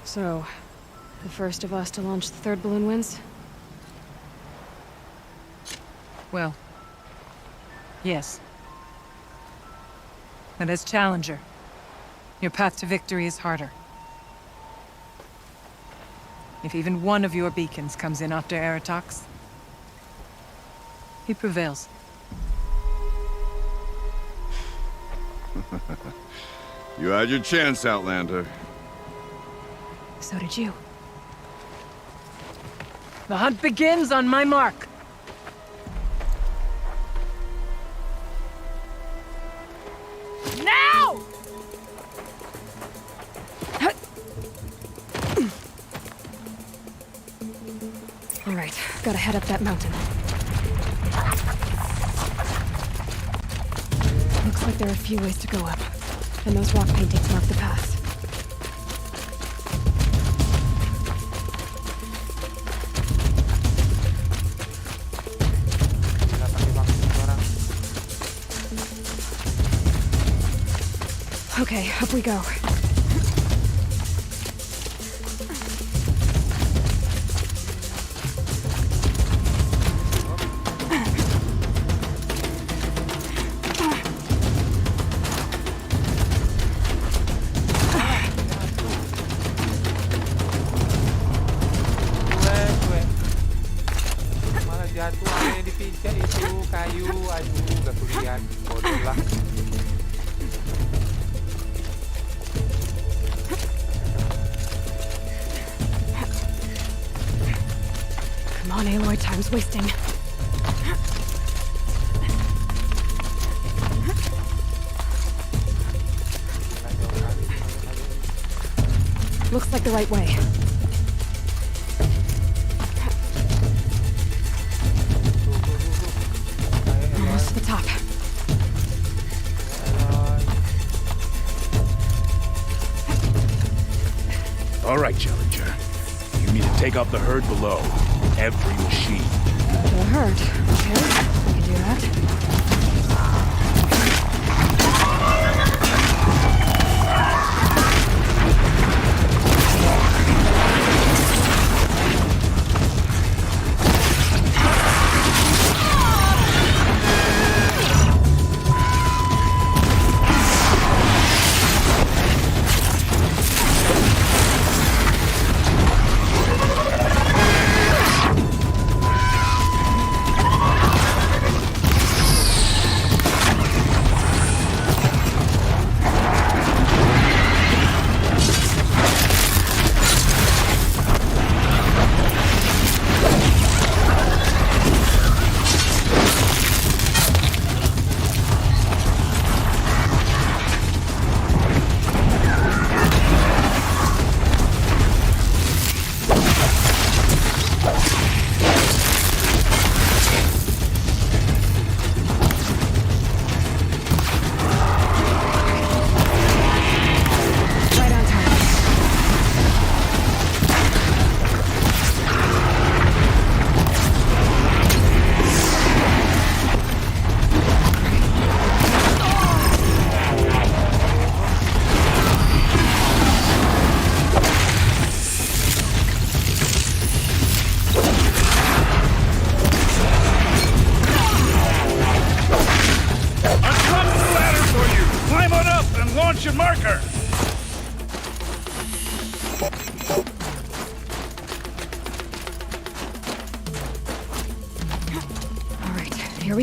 So, the first of us to launch the third balloon wins?
Well, yes. But as challenger, your path to victory is harder. If even one of your beacons comes in after Aratox, he prevails.
You had your chance, Outlander.
So did you.
The hunt begins on my mark. Now!
All right, gotta head up that mountain. Looks like there are a few ways to go up, and those rock paintings mark the path. Okay, up we go. Come on, Aloy, time's wasting. Looks like the right way. Almost to the top.
All right, Challenger. You need to take out the herd below. Every machine.
The herd. Okay, we can do that.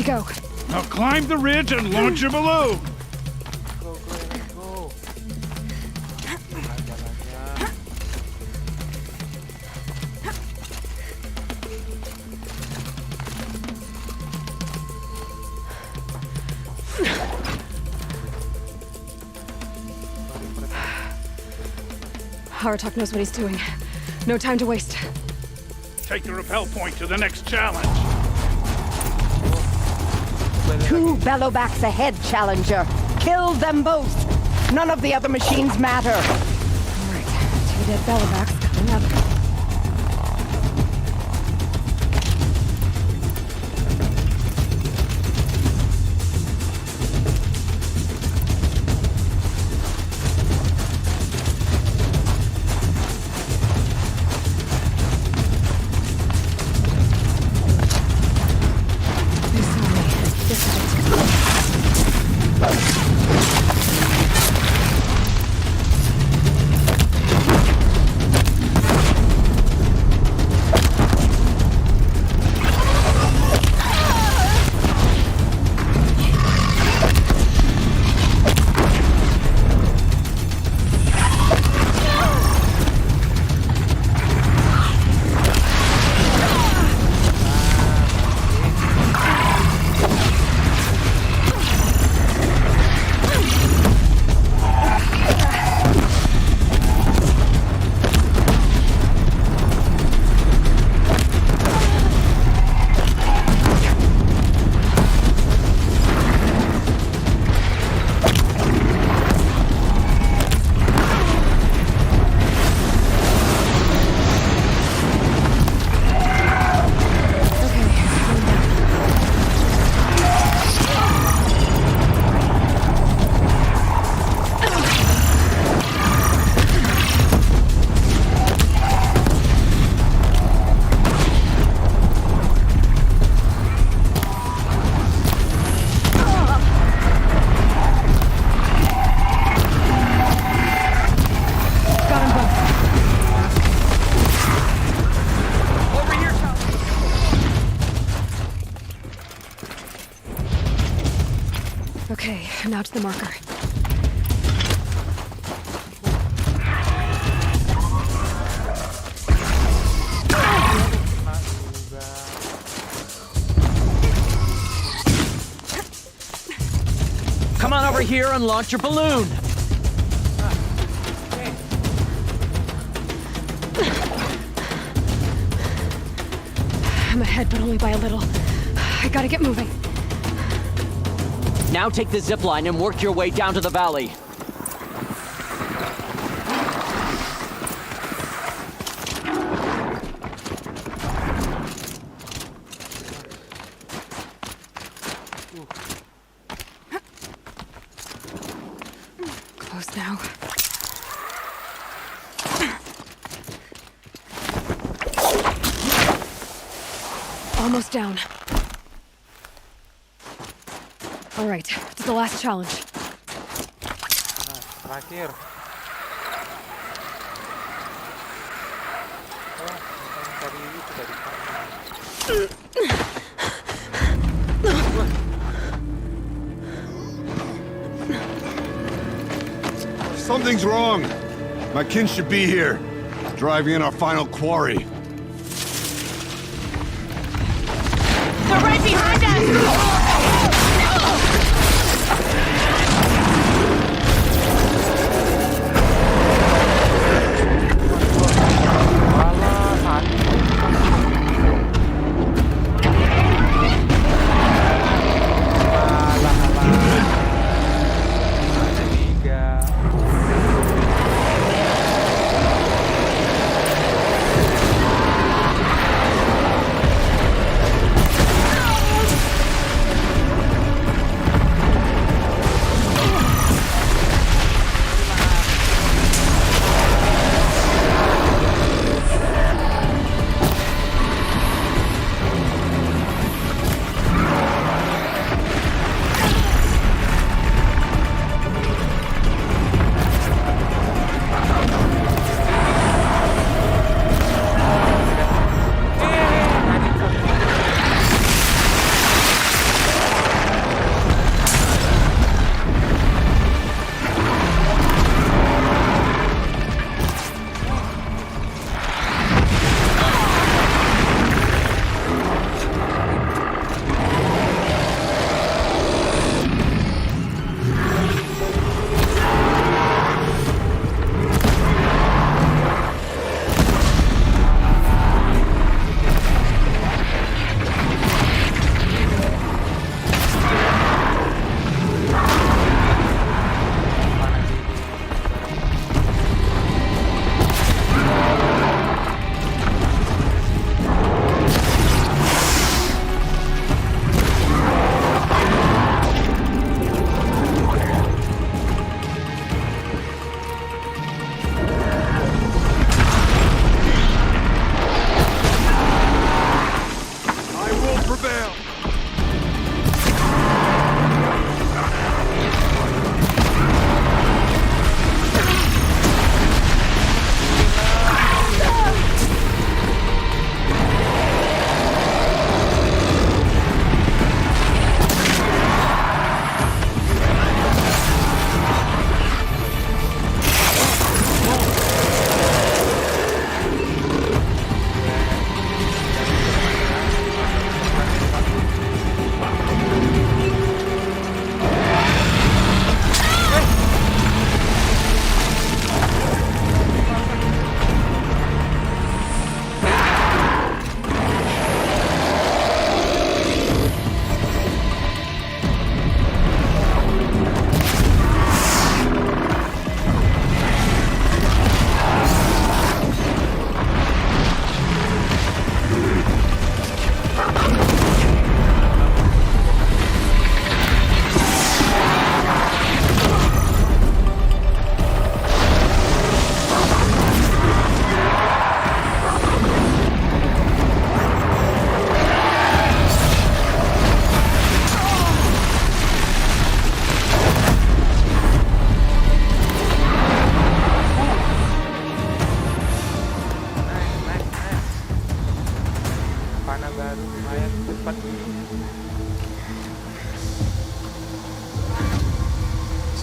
go.
Now climb the ridge and launch your balloon.
Go, let's go. Nah, jalannya.
Haratok knows what he's doing. No time to waste.
Take the rappel point to the next challenge.
2 bellowbacks ahead, Challenger. Kill them both. None of the other machines matter.
All right, 2 dead bellowbacks coming up. Okay, now to the marker.
Come on over here and launch your balloon.
I'm ahead, but only by a little. I gotta get moving.
Now take the zip line and work your way down to the valley.
Close now. Almost down. All right, to the last challenge.
Terakhir. Tadi itu tadi.
Something's wrong. My kin should be here, driving in our final quarry.
They're right behind us!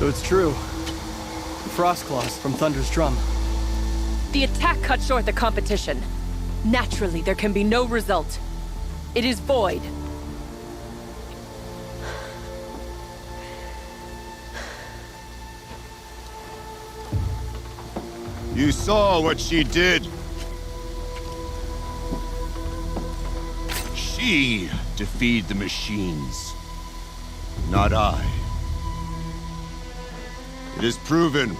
So it's true. Frost claws from Thunder's drum.
The attack cut short the competition. Naturally, there can be no result. It is void.
You saw what she did. She defeated the machines, not I. It is proven.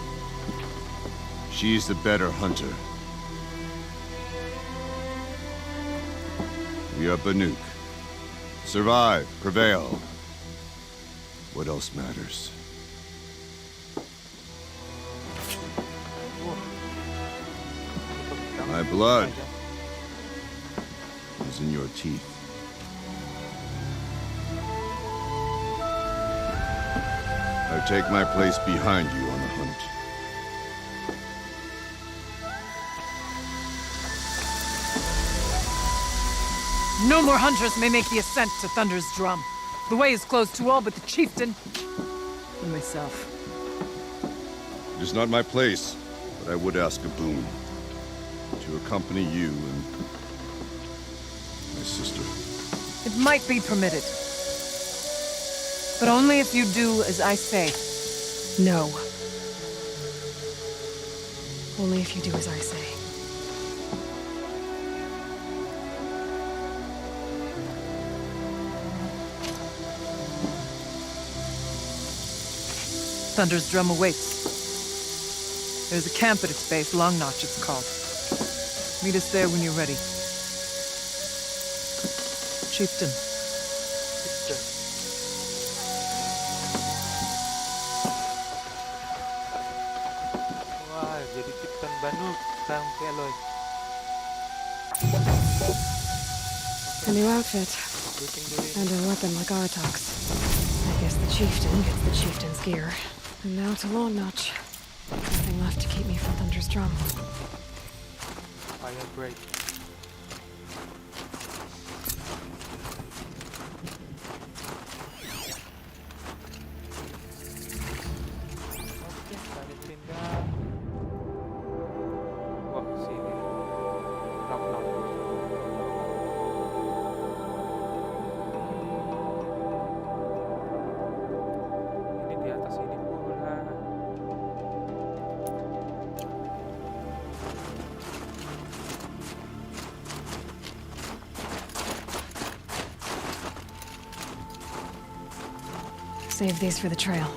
She is the better hunter. We are Banuk. Survive, prevail. What else matters? My blood is in your teeth. I take my place behind you on the hunt.
No more hunters may make the ascent to Thunder's drum. The way is closed to all but the chieftain and myself.
It is not my place, but I would ask a boon. To accompany you and my sister.
It might be permitted. But only if you do as I say.
No. Only if you do as I say.
Thunder's drum awaits. There's a camp at its base, Long Notch it's called. Meet us there when you're ready. Chieftain.
Wah, jadi Chieftain Banuk sekarang Eloy.
A new outfit. And a weapon like Artok's. I guess the chieftain gets the chieftain's gear. And now to Long Notch. Nothing left to keep me from Thunder's drum.
Fire break. Oke, balik pindah. Wah, sini. Knock. Ini di atas ini pula.
Save these for the trail.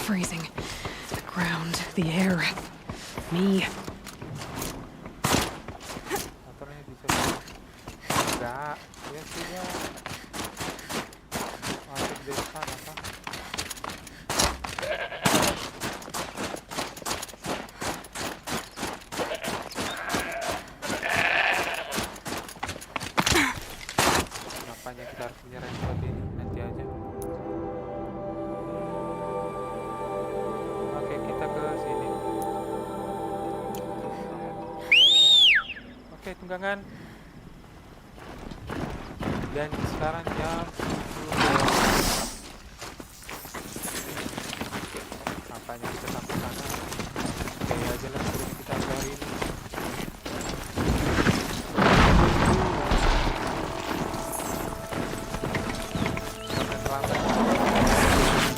Freezing. The ground, the air, me.
Motornya bisa enggak, ya sudah. Masuk dari sana kan? Kenapanya kita harus menyerang seperti ini? Nanti aja. Kita ke sini. Oke, tunggangan. Dan sekarang jam 10. Apanya kita sampai sana? Oke aja lah sebelum kita hari ini. Karena terlambat.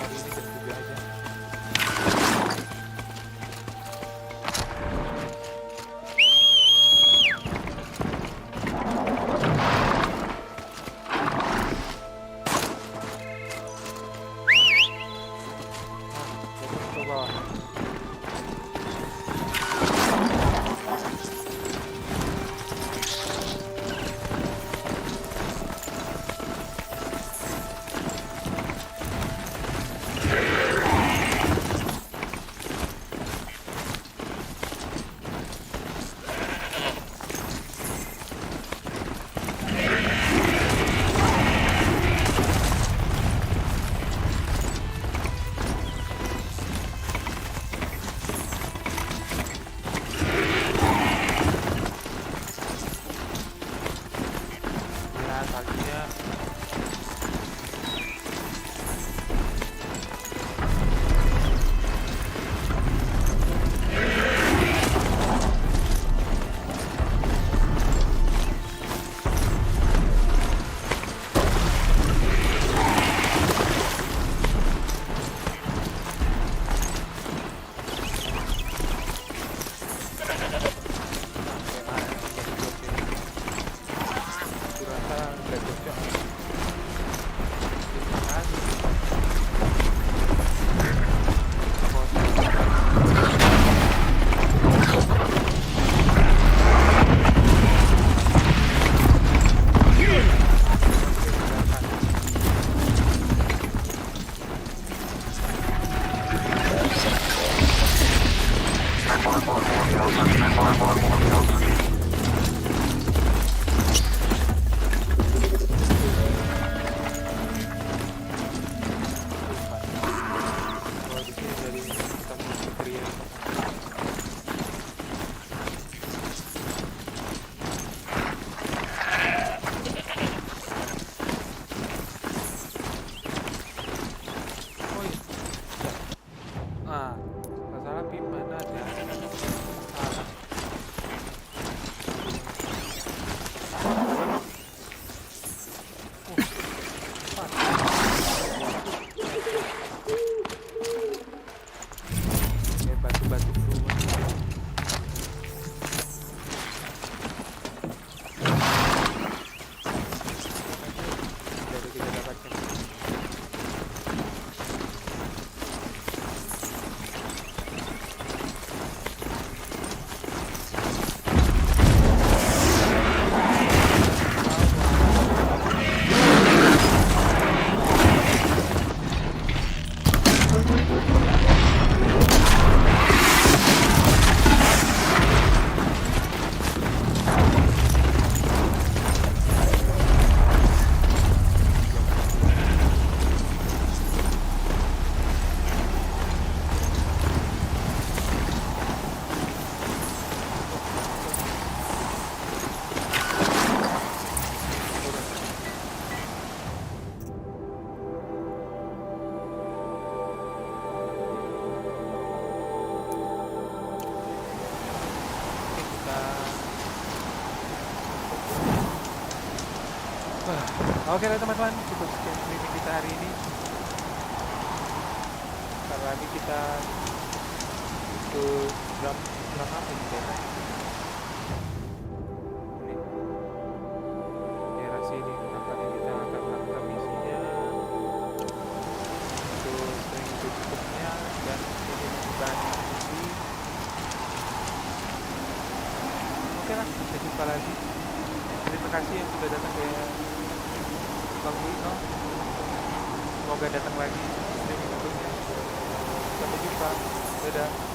Hari ini jam 7 aja. Oke lah teman-teman, cukup sekian streaming kita hari ini. Ntar lagi kita ke drum apa ini daerah? Ini daerah sini nampaknya kita akan melakukan misinya. Untuk streaming cukupnya dan ini banyak misi. Oke lah, sampai jumpa lagi. Terima kasih yang sudah datang ke Bang Wino. Semoga datang lagi streaming berikutnya. Sampai jumpa. Dadah.